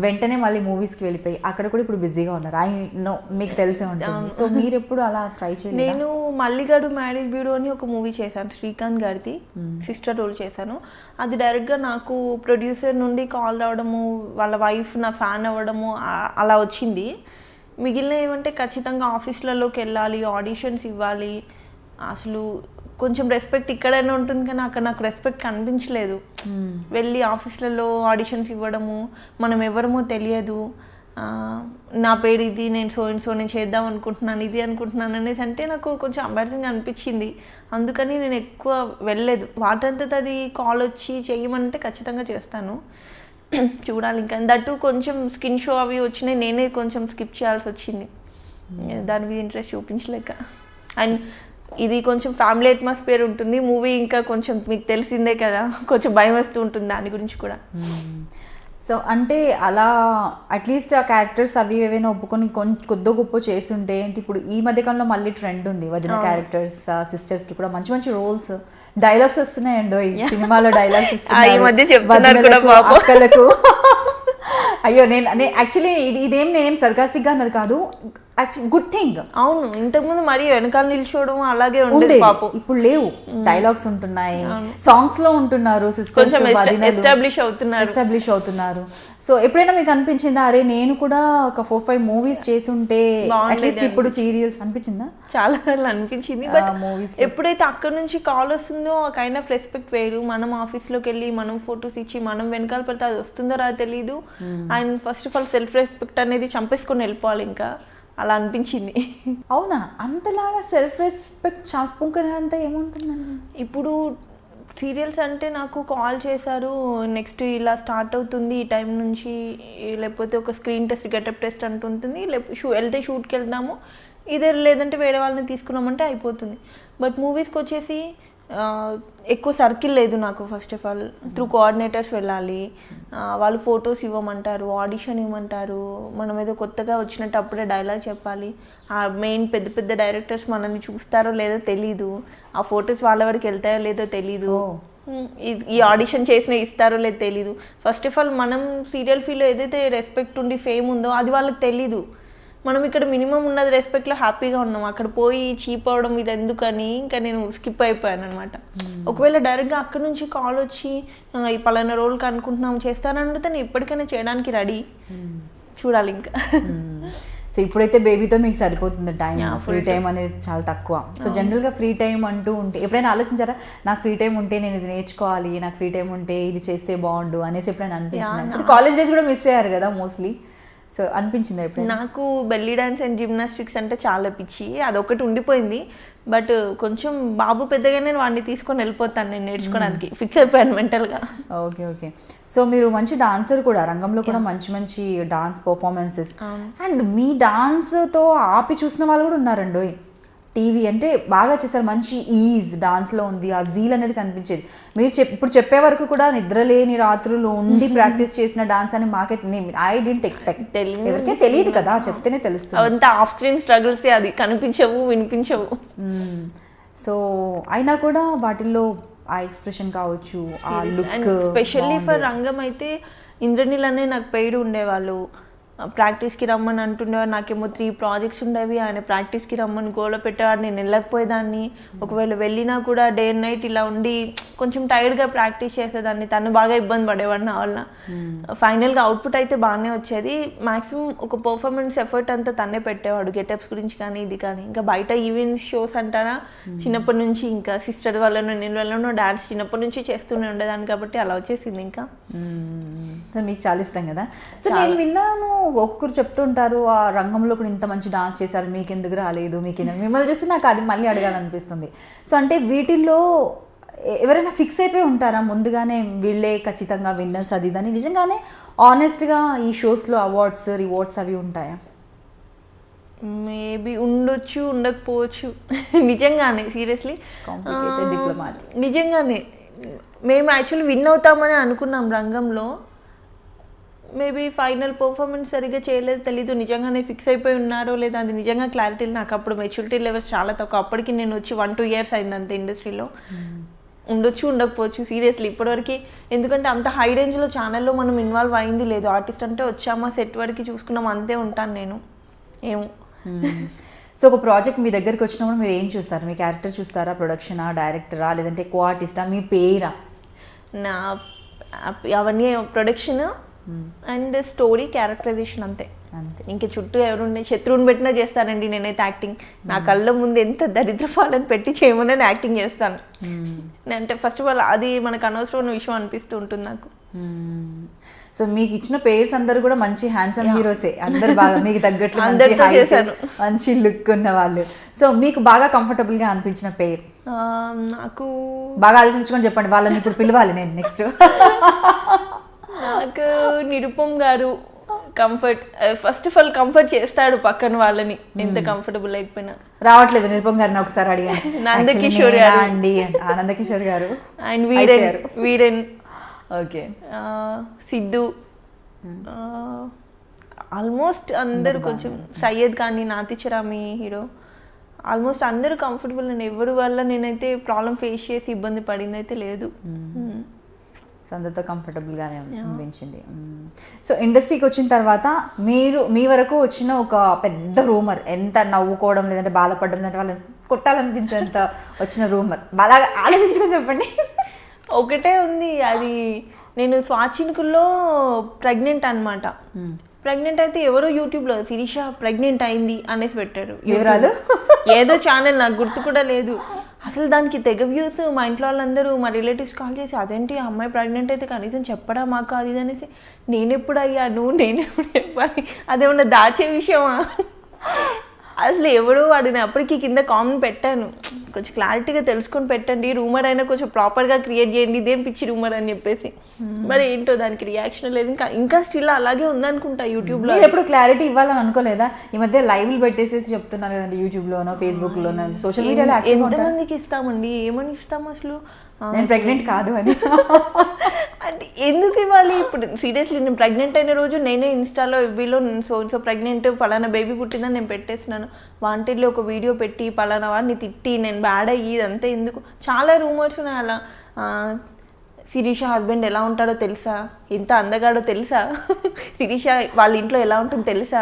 వెంటనే మళ్ళీ మూవీస్కి వెళ్ళిపోయి అక్కడ కూడా ఇప్పుడు బిజీగా ఉన్నారు. ఐ నో, మీకు తెలిసే ఉంటుంది. సో మీరు ఎప్పుడు అలా ట్రై చేయలేదు? నేను మల్లిగాడు మ్యారేజ్ బ్యూరో అని ఒక మూవీ చేశాను, శ్రీకాంత్ గారిది సిస్టర్ రోల్ చేశాను. అది డైరెక్ట్గా నాకు ప్రొడ్యూసర్ నుండి కాల్ రావడము, వాళ్ళ వైఫ్ నా ఫ్యాన్ అవ్వడము అలా వచ్చింది. మిగిలిన ఏమంటే ఖచ్చితంగా ఆఫీస్లలోకి వెళ్ళాలి, ఆడిషన్స్ ఇవ్వాలి. అసలు కొంచెం రెస్పెక్ట్ ఇక్కడైనా ఉంటుంది, కానీ అక్కడ నాకు రెస్పెక్ట్ కనిపించలేదు. వెళ్ళి ఆఫీస్లలో ఆడిషన్స్ ఇవ్వడము, మనం ఎవరమో తెలియదు, నా పేరు ఇది, నేను నేను చేద్దాం అనుకుంటున్నాను, ఇది అనుకుంటున్నాను అనేసి అంటే నాకు కొంచెం ఎంబారసింగ్ అనిపించింది. అందుకని నేను ఎక్కువ వెళ్ళలేదు. వాటంతట అది కాల్ వచ్చి చేయమంటే ఖచ్చితంగా చేస్తాను, చూడాలి. ఇంకా దట్టు కొంచెం స్కిన్ షో అవి వచ్చినాయి, నేనే కొంచెం స్కిప్ చేయాల్సి వచ్చింది, దాని మీద ఇంట్రెస్ట్ చూపించలేక. అండ్ ఇది కొంచెం ఫ్యామిలీ అట్మాస్ఫియర్ ఉంటుంది. మూవీ ఇంకా కొంచెం మీకు తెలిసిందే కదా, కొంచెం భయం వస్తూ ఉంటుంది దాని గురించి కూడా. సో అంటే అలా అట్లీస్ట్ ఆ క్యారెక్టర్స్ అవి ఏవైనా ఒప్పుకొని కొద్ది గొప్ప చేస్తుంటే అంటే ఇప్పుడు ఈ మధ్యకాలంలో మళ్ళీ ట్రెండ్ ఉంది వదిన క్యారెక్టర్స్ సిస్టర్స్ కి కూడా మంచి మంచి రోల్స్ డైలాగ్స్ వస్తున్నాయండి ఈ సినిమాలో డైలాగ్స్ ఈ మధ్య చెప్తున్నారు కూడా పాపం. అక్కలకు అయ్యో నేను యాక్చువల్లీ ఇదేం నేనేం సర్కాస్టిక్ గా అన్నది కాదు, గుడ్ థింగ్. అవును, ఇంతకుముందు మరి వెనకాల నిల్చోవడం అలాగే ఉండేది పాపం. ఇప్పుడు లేవు, డైలాగ్స్ ఉంటున్నాయి, సాంగ్స్ లో ఉంటున్నారు, సిస్టర్స్ ఎస్టాబ్లిష్ అవుతున్నారు. సో ఎప్పుడైనా మీకు అనిపించిందా అరే నేను కూడా ఒక 4-5 మూవీస్ చేసి ఉంటే అట్లీస్ట్ ఇప్పుడు సీరియల్స్ అనిపించిందా? చాలా సార్లు అనిపించింది. బట్ ఎప్పుడైతే అక్కడ నుంచి కాల్ వస్తుందో ఆ కైండ్ ఆఫ్ రెస్పెక్ట్ వేరు. మనం ఆఫీస్లోకి వెళ్ళి మనం ఫొటోస్ ఇచ్చి మనం వెనకాల పడితే అది వస్తుందో రాదో తెలియదు. And first of all self respect అనేది చంపేసుకొని వెళ్ళిపోవాలి, ఇంకా అలా అనిపించింది. అవునా, అంతలాగా సెల్ఫ్ రెస్పెక్ట్ చాపుకునే అంత ఏముంటుందండి? ఇప్పుడు సీరియల్స్ అంటే నాకు కాల్ చేశారు, నెక్స్ట్ ఇలా స్టార్ట్ అవుతుంది ఈ టైం నుంచి, లేకపోతే ఒక స్క్రీన్ టెస్ట్ గెటప్ టెస్ట్ అంటుంటుంది, లేకపోతే వెళ్తే షూట్కి వెళ్దాము, ఇదే లేదంటే వేరే వాళ్ళని తీసుకున్నామంటే అయిపోతుంది. బట్ మూవీస్కి వచ్చేసి ఎక్కువ సర్కిల్ లేదు నాకు. First of all through coordinators వెళ్ళాలి, వాళ్ళు ఫొటోస్ ఇవ్వమంటారు, ఆడిషన్ ఇవ్వమంటారు, మనం ఏదో కొత్తగా వచ్చినట్టు అప్పుడే డైలాగ్ చెప్పాలి. ఆ మెయిన్ పెద్ద పెద్ద డైరెక్టర్స్ మనల్ని చూస్తారో లేదో తెలీదు, ఆ ఫొటోస్ వాళ్ళ వరకు వెళ్తాయో లేదో తెలీదు, ఈ ఆడిషన్ చేసిన ఇస్తారో లేదో తెలీదు. ఫస్ట్ ఆఫ్ ఆల్ మనం సీరియల్ ఫీల్డ్లో ఏదైతే రెస్పెక్ట్ ఉండి ఫేమ్ ఉందో అది వాళ్ళకి తెలీదు. మనం ఇక్కడ మినిమం ఉన్నది రెస్పెక్ట్లో హ్యాపీగా ఉన్నాం, అక్కడ పోయి చీప్ అవడం ఇది ఎందుకని ఇంకా నేను స్కిప్ అయిపోయాను అనమాట. ఒకవేళ డైరెక్ట్గా అక్కడ నుంచి కాల్ వచ్చి ఈ పలానా రోల్కి అనుకుంటున్నాం చేస్తానంటే నేను ఇప్పటికైనా చేయడానికి రెడీ, చూడాలి ఇంకా. సో ఇప్పుడైతే బేబీతో మీకు సరిపోతుంది టైం, ఫ్రీ టైం అనేది చాలా తక్కువ. సో జనరల్గా ఫ్రీ టైం అంటూ ఉంటే ఎప్పుడైనా ఆలోచించారా నాకు ఫ్రీ టైం ఉంటే నేను ఇది నేర్చుకోవాలి, నాకు ఫ్రీ టైం ఉంటే ఇది చేస్తే బాగుండు అనేసి ఎప్పుడైనా అనిపించింది? కాలేజ్ డేస్ కూడా మిస్ అయ్యారు కదా మోస్ట్లీ, సో అనిపించింది ఎప్పుడు? నాకు బెల్లీ డాన్స్ అండ్ జిమ్నాస్టిక్స్ అంటే చాలా పిచ్చి, అదొకటి ఉండిపోయింది. బట్ కొంచెం బాబు పెద్దగా నేను వాడిని తీసుకొని వెళ్ళిపోతాను నేను నేర్చుకోవడానికి, ఫిక్స్ అయిపోయాను మెంటల్గా. Okay okay. సో మీరు మంచి డాన్సర్ కూడా, రంగంలో కూడా మంచి మంచి డాన్స్ పర్ఫార్మెన్సెస్, అండ్ మీ డాన్స్తో ఆపి చూసిన వాళ్ళు కూడా ఉన్నారండి. టీవీ అంటే బాగా చేశారు, మంచి ఈజ్ డాన్స్లో ఉంది, ఆ జీల్ అనేది కనిపించేది. మీరు ఇప్పుడు చెప్పే వరకు కూడా నిద్రలేని రాత్రులు ఉండి ప్రాక్టీస్ చేసిన డాన్స్ అని మాకైతే ఐ డింట్ ఎక్స్పెక్ట్. ఎవరికే తెలియదు కదా, చెప్తేనే తెలుస్తుంది. అంతా ఆఫ్ స్క్రీన్ స్ట్రగుల్స్, అది కనిపించవు వినిపించవు. సో అయినా కూడా వాటిల్లో ఆ ఎక్స్ప్రెషన్ కావచ్చు, ఆ లుక్. స్పెషల్లీ ఫర్ రంగం అయితే ఇంద్రనీల్ అనే నాకు పెయిడ్ ఉండేవాళ్ళు, ప్రాక్టీస్కి రమ్మని అంటుండేవారు. నాకేమో 3 ప్రాజెక్ట్స్ ఉండేవి, ఆయన ప్రాక్టీస్కి రమ్మని గోల పెట్టేవాడు, నేను వెళ్ళకపోయేదాన్ని. ఒకవేళ వెళ్ళినా కూడా డే అండ్ నైట్ ఇలా ఉండి కొంచెం టైర్డ్గా ప్రాక్టీస్ చేసేదాన్ని, తను బాగా ఇబ్బంది పడేవాడు నా వల్ల. ఫైనల్గా అవుట్పుట్ అయితే బాగానే వచ్చేది. మ్యాక్సిమం ఒక పర్ఫార్మెన్స్ ఎఫర్ట్ అంతా తనే పెట్టేవాడు, గెటప్స్ గురించి కానీ ఇది కానీ. ఇంకా బయట ఈవెంట్స్ షోస్ అంటారా, చిన్నప్పటి నుంచి ఇంకా సిస్టర్ వల్లనో నేను వల్లనో డాన్స్ చిన్నప్పటి నుంచి చేస్తూనే ఉండేదాన్ని, కాబట్టి అలా వచ్చేసింది. ఇంకా సో మీకు చాలా ఇష్టం కదా. సో నేను విన్నాను ఒక్కొక్కరు చెప్తుంటారు ఆ రంగంలో కూడా ఇంత మంచి డాన్స్ చేశారు, మీకు ఎందుకు రాలేదు, మీకు మిమ్మల్ని చూస్తే నాకు అది మళ్ళీ అడగాలనిపిస్తుంది. సో అంటే వీటిల్లో ఎవరైనా ఫిక్స్ అయిపోయి ఉంటారా ముందుగానే వీళ్ళే ఖచ్చితంగా విన్నర్స్ అది ఇదని? నిజంగానే ఆనెస్ట్గా ఈ షోస్లో అవార్డ్స్ రివార్డ్స్ అవి ఉంటాయా? మేబీ ఉండొచ్చు, ఉండకపోవచ్చు. నిజంగానే సీరియస్లీ కాంప్లికేటెడ్ డిప్లొమాటిక్. నిజంగానే మేము యాక్చువల్లీ విన్ అవుతామని అనుకున్నాం రంగంలో. మేబీ ఫైనల్ పర్ఫార్మెన్స్ సరిగ్గా చేయలేదు తెలీదు, నిజంగానే ఫిక్స్ అయిపోయి ఉన్నారో లేదా అది నిజంగా క్లారిటీ. నాకు అప్పుడు మెచ్యూరిటీ లెవెల్స్ చాలా తక్కువ, అప్పటికి నేను వచ్చి 1-2 years అయింది అంతే ఇండస్ట్రీలో. ఉండొచ్చు, ఉండకపోవచ్చు సీరియస్లీ ఇప్పటివరకు. ఎందుకంటే అంత హై రేంజ్లో ఛానల్లో మనం ఇన్వాల్వ్ అయింది లేదు. ఆర్టిస్ట్ అంటే వచ్చామా సెట్ వరకు చూసుకున్నాం అంతే ఉంటాను నేను. ఏమో. సో ఒక ప్రాజెక్ట్ మీ దగ్గరికి వచ్చినప్పుడు మీరు ఏం చూస్తారు? మీ క్యారెక్టర్ చూస్తారా, ప్రొడక్షనా, డైరెక్టరా, లేదంటే కో ఆర్టిస్టా, మీ పేరా? నా అవన్నీ ప్రొడక్షన్ అండ్ స్టోరీ, క్యారెక్టరైజేషన్ అంతే. ఇంకా చుట్టూ ఎవరుండే శత్రువుని పెట్టినా చేస్తానండి నేనైతే యాక్టింగ్. నా కళ్ళ ముందు ఎంత దరిద్రపాలని పెట్టి చేయమని నేను యాక్టింగ్ చేస్తాను. అంటే ఫస్ట్ ఆఫ్ ఆల్ అది మనకు అనవసరమైన విషయం అనిపిస్తూ ఉంటుంది నాకు. సో మీకు ఇచ్చిన పేర్స్ అందరు కూడా మంచి హ్యాండ్సమ్ హీరోసే, అందరు బాగా మీకు తగ్గట్లు మంచి లుక్ ఉన్న వాళ్ళు. సో మీకు బాగా కంఫర్టబుల్ గా అనిపించిన పేరు నాకు బాగా ఆలోచించుకొని చెప్పండి, వాళ్ళని ఇప్పుడు పిలవాలి నేను నెక్స్ట్. నాకు నిరుపమ్ గారు comfort. First of all comfort చేస్తాడు పక్కన వాళ్ళని, ఎంత కంఫర్టబుల్ అయిపోయినా. రావట్లేదు నిరుపం గారిని ఒకసారి అడిగాను. నందకిషోర్ Actually గారు. నేనా అండి ఆనందకిషోర్ గారు అండ్ అయిపోయారు. వీరెన్ ఓకే సిద్ధు ఆల్మోస్ట్ అందరు కొంచెం సయ్యద్ కానీ నాతిచరామి హీరో ఆల్మోస్ట్ అందరూ కంఫర్టబుల్ అండి. ఎవరి వల్ల నేనైతే ప్రాబ్లం ఫేస్ చేసి ఇబ్బంది పడింది అయితే లేదు. సో అందరితో కంఫర్టబుల్గానే అనిపించింది. సో ఇండస్ట్రీకి వచ్చిన తర్వాత మీరు మీ వరకు వచ్చిన ఒక పెద్ద రూమర్, ఎంత నవ్వుకోవడం లేదంటే బాధపడడం లేదంటే వాళ్ళని కొట్టాలనిపించేంత వచ్చిన రూమర్ బాగా ఆలోచించుకొని చెప్పండి. ఒకటే ఉంది, అది నేను స్వాచిన్కుల్లో ప్రెగ్నెంట్ అనమాట. ప్రెగ్నెంట్ అయితే ఎవరో యూట్యూబ్లో శిరీష ప్రెగ్నెంట్ అయింది అనేసి పెట్టారు వివరాలు. ఏదో ఛానల్ నాకు గుర్తు కూడా లేదు. అసలు దానికి తెగ వ్యూస్. మా ఇంట్లో వాళ్ళందరూ మా రిలేటివ్స్ కాల్ చేసి అదేంటి అమ్మాయి ప్రెగ్నెంట్ అయితే కనీసం చెప్పడా మాకు అది ఇది అనేసి, నేనెప్పుడు అయ్యాను నేనెప్పుడు చెప్పాలి, అదేమన్నా దాచే విషయమా? అసలు ఎవడో వాడిని అప్పటికి కింద కామెంట్ పెట్టాను, కొంచెం క్లారిటీగా తెలుసుకొని పెట్టండి, రూమర్ అయినా కొంచెం ప్రాపర్గా క్రియేట్ చేయండి, ఇదేం పిచ్చి రూమర్ అని చెప్పేసి. మరి ఏంటో దానికి రియాక్షన్ లేదు, ఇంకా స్టిల్ అలాగే ఉందనుకుంటా యూట్యూబ్లో. ఎప్పుడు క్లారిటీ ఇవ్వాలని అనుకోలేదా? ఈ మధ్య లైవ్లు పెట్టేసేసి చెప్తున్నారు కదండి యూట్యూబ్లోనో ఫేస్బుక్లోనో సోషల్ మీడియాలో. ఎంతమందికి ఇస్తామండి, ఏమని ఇస్తాం అసలు? నేను ప్రెగ్నెంట్ కాదు అని అంటే ఎందుకు ఇవ్వాలి? ఇప్పుడు సీరియస్లీ నేను ప్రెగ్నెంట్ అయిన రోజు నేనే ఇన్స్టాలో ఎఫ్బీలో సో ప్రెగ్నెంట్ పలానా బేబీ పుట్టిందని నేను పెట్టేసినాను. వాంటెడ్లో ఒక వీడియో పెట్టి పలానా వాడిని తిట్టి నేను బ్యాడ్ అయ్యి ఇదంతా ఎందుకు? చాలా రూమర్స్ ఉన్నాయి అలా. శిరీష హస్బెండ్ ఎలా ఉంటాడో తెలుసా, ఎంత అందగాడో తెలుసా, శిరీష వాళ్ళ ఇంట్లో ఎలా ఉంటుందో తెలుసా,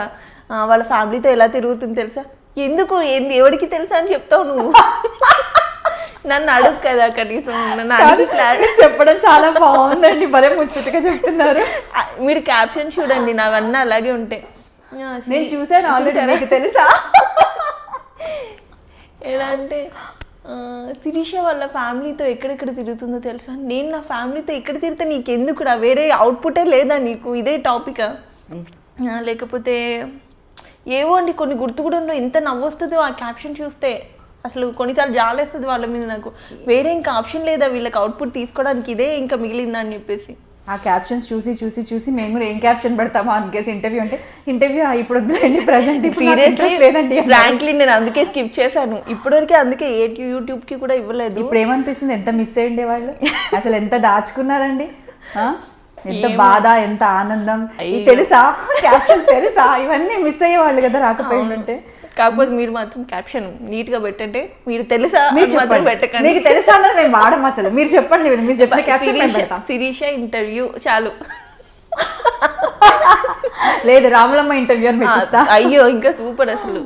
వాళ్ళ ఫ్యామిలీతో ఎలా తిరుగుతుందో తెలుసా? ఎందుకు ఎవరికి తెలుసా అని చెప్తావు నువ్వు? నన్ను అడుగు కదా కనీసం, నన్ను అడిగి క్లారిటీ చెప్పడం చాలా బాగుందండి, భలే ముచ్చటగా చెప్తున్నారు. మీరు క్యాప్షన్ చూడండి, నావన్నీ అలాగే ఉంటాయి. నేను చూసాను ఆల్రెడీ, మీకు తెలుసా? ఎలా అంటే శిరీష వాళ్ళ ఫ్యామిలీతో ఎక్కడెక్కడ తిరుగుతుందో తెలుసా? నేను నా ఫ్యామిలీతో ఎక్కడ తిరిగితే నీకెందుకురా, వేరే అవుట్పుటే లేదా నీకు, ఇదే టాపికా? లేకపోతే ఏవో అండి కొన్ని గుర్తు కూడా ఉండవు, ఎంత నవ్వు వస్తుందో ఆ క్యాప్షన్ చూస్తే. అసలు కొన్నిసార్లు జాలేస్తుంది వాళ్ళ మీద నాకు, వేరే ఇంకా ఆప్షన్ లేదా వీళ్ళకి అవుట్పుట్ తీసుకోవడానికి, ఇదే ఇంకా మిగిలిందా అని చెప్పేసి. ఆ క్యాప్షన్స్ చూసి చూసి చూసి మేము కూడా ఏం క్యాప్షన్ పెడతామా అనికేసి ఇంటర్వ్యూ అంటే ఇంటర్వ్యూ ఇప్పుడు వద్దులేండి ప్రెసెంట్ సీరియస్లీ లేదండి. ఫ్రాంక్లీ నేను అందుకే స్కిప్ చేశాను ఇప్పటివరకు, అందుకే యూట్యూబ్కి కూడా ఇవ్వలేదు. ఇప్పుడు ఏమనిపిస్తుంది, ఎంత మిస్ అయ్యండి వాళ్ళు, అసలు ఎంత దాచుకున్నారండి, ఎంత బాధ ఎంత ఆనందం తెలుసా, క్యాప్షన్స్ తెలుసా, ఇవన్నీ మిస్ అయ్యేవాళ్ళు కదా రాకపోయిందంటే. కాకపోతే మీరు మాత్రం క్యాప్షన్ నీట్ గా పెట్టంటే, మీరు తెలుసా మాత్రం పెట్టకండి. మీకు తెలుసా అన్నది మేము వాడము అసలు, మీరు చెప్పండి, మీరు చెప్పిన క్యాప్షన్ పెడతాం. శిరీష ఇంటర్వ్యూ చాలు. లేదు రాములమ్మ ఇంటర్వ్యూ అని పెట్టిస్తా. అయ్యో ఇంకా సూపర్ అసలు.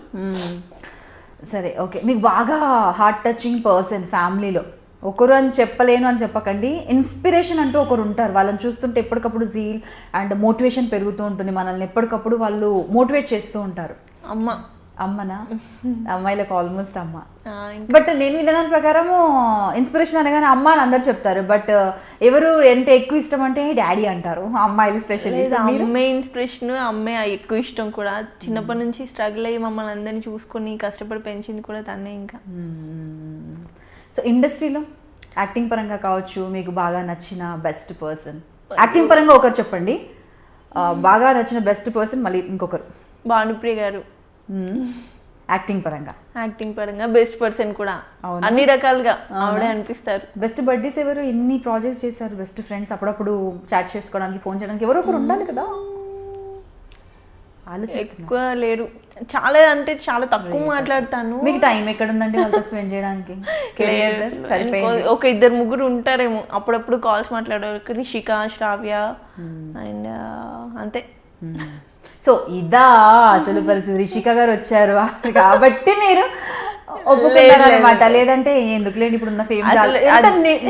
సరే ఓకే, మీకు బాగా హార్ట్ టచింగ్ పర్సన్ ఫ్యామిలీలో ఒకరు అని చెప్పలేను అని చెప్పకండి, ఇన్స్పిరేషన్ అంటూ ఒకరు ఉంటారు, వాళ్ళని చూస్తుంటే ఎప్పటికప్పుడు జీల్ అండ్ మోటివేషన్ పెరుగుతూ ఉంటుంది, మనల్ని ఎప్పటికప్పుడు వాళ్ళు మోటివేట్ చేస్తూ ఉంటారు. అమ్మనా? అమ్మాయిలకు ఆల్మోస్ట్ అమ్మ. బట్ నేను విన్నదాని ప్రకారము ఇన్స్పిరేషన్ అనగానే అమ్మ అని అందరు చెప్తారు, బట్ ఎవరు అంటే ఎక్కువ ఇష్టం అంటే డాడీ అంటారు అమ్మాయిలు స్పెషల్లీ. అమ్మే ఇన్స్పిరేషన్, అమ్మే ఎక్కువ ఇష్టం కూడా. చిన్నప్పటి నుంచి స్ట్రగుల్ అయ్యి మమ్మల్ని అందరినీ చూసుకొని కష్టపడి పెంచింది కూడా తనే. ఇంకా సో ఇండస్ట్రీలో యాక్టింగ్ పరంగా కావచ్చు, మీకు బాగా నచ్చిన బెస్ట్ పర్సన్, యాక్టింగ్ పరంగా ఒకరు చెప్పండి, బాగా నచ్చిన బెస్ట్ పర్సన్ మళ్ళీ ఇంకొకరు. భానుప్రియ గారు. యాక్టింగ్ పరంగా బెస్ట్ పర్సన్ కూడా, అన్ని రకాలుగా ఆవిడే అనిపిస్తారు. బెస్ట్ బర్త్డేస్ ఎవరు, ఎన్ని ప్రాజెక్ట్స్ చేశారు, బెస్ట్ ఫ్రెండ్స్, అప్పుడప్పుడు చాట్ చేసుకోవడానికి ఫోన్ చేయడానికి ఎవరో ఒకరు ఉండాలి కదా. ఎక్కువ లేరు, చాలా అంటే చాలా తక్కువ మాట్లాడతాను. మీకు టైం ఎక్కడ ఉందండి వాళ్ళతో స్పెండ్ చేయడానికి? ఒక ఇద్దరు ముగ్గురు ఉంటారేమో, అప్పుడప్పుడు కాల్స్ మాట్లాడారు, రిషిక, శ్రావ్య అండ్ అంతే. సో ఇదా అసలు పరిస్థితి, రిషిక గారు వచ్చారు కాబట్టి మీరు ఒప్పుకున్నారు అనమాట, లేదంటే ఎందుకులేండి ఇప్పుడున్న ఫేమ్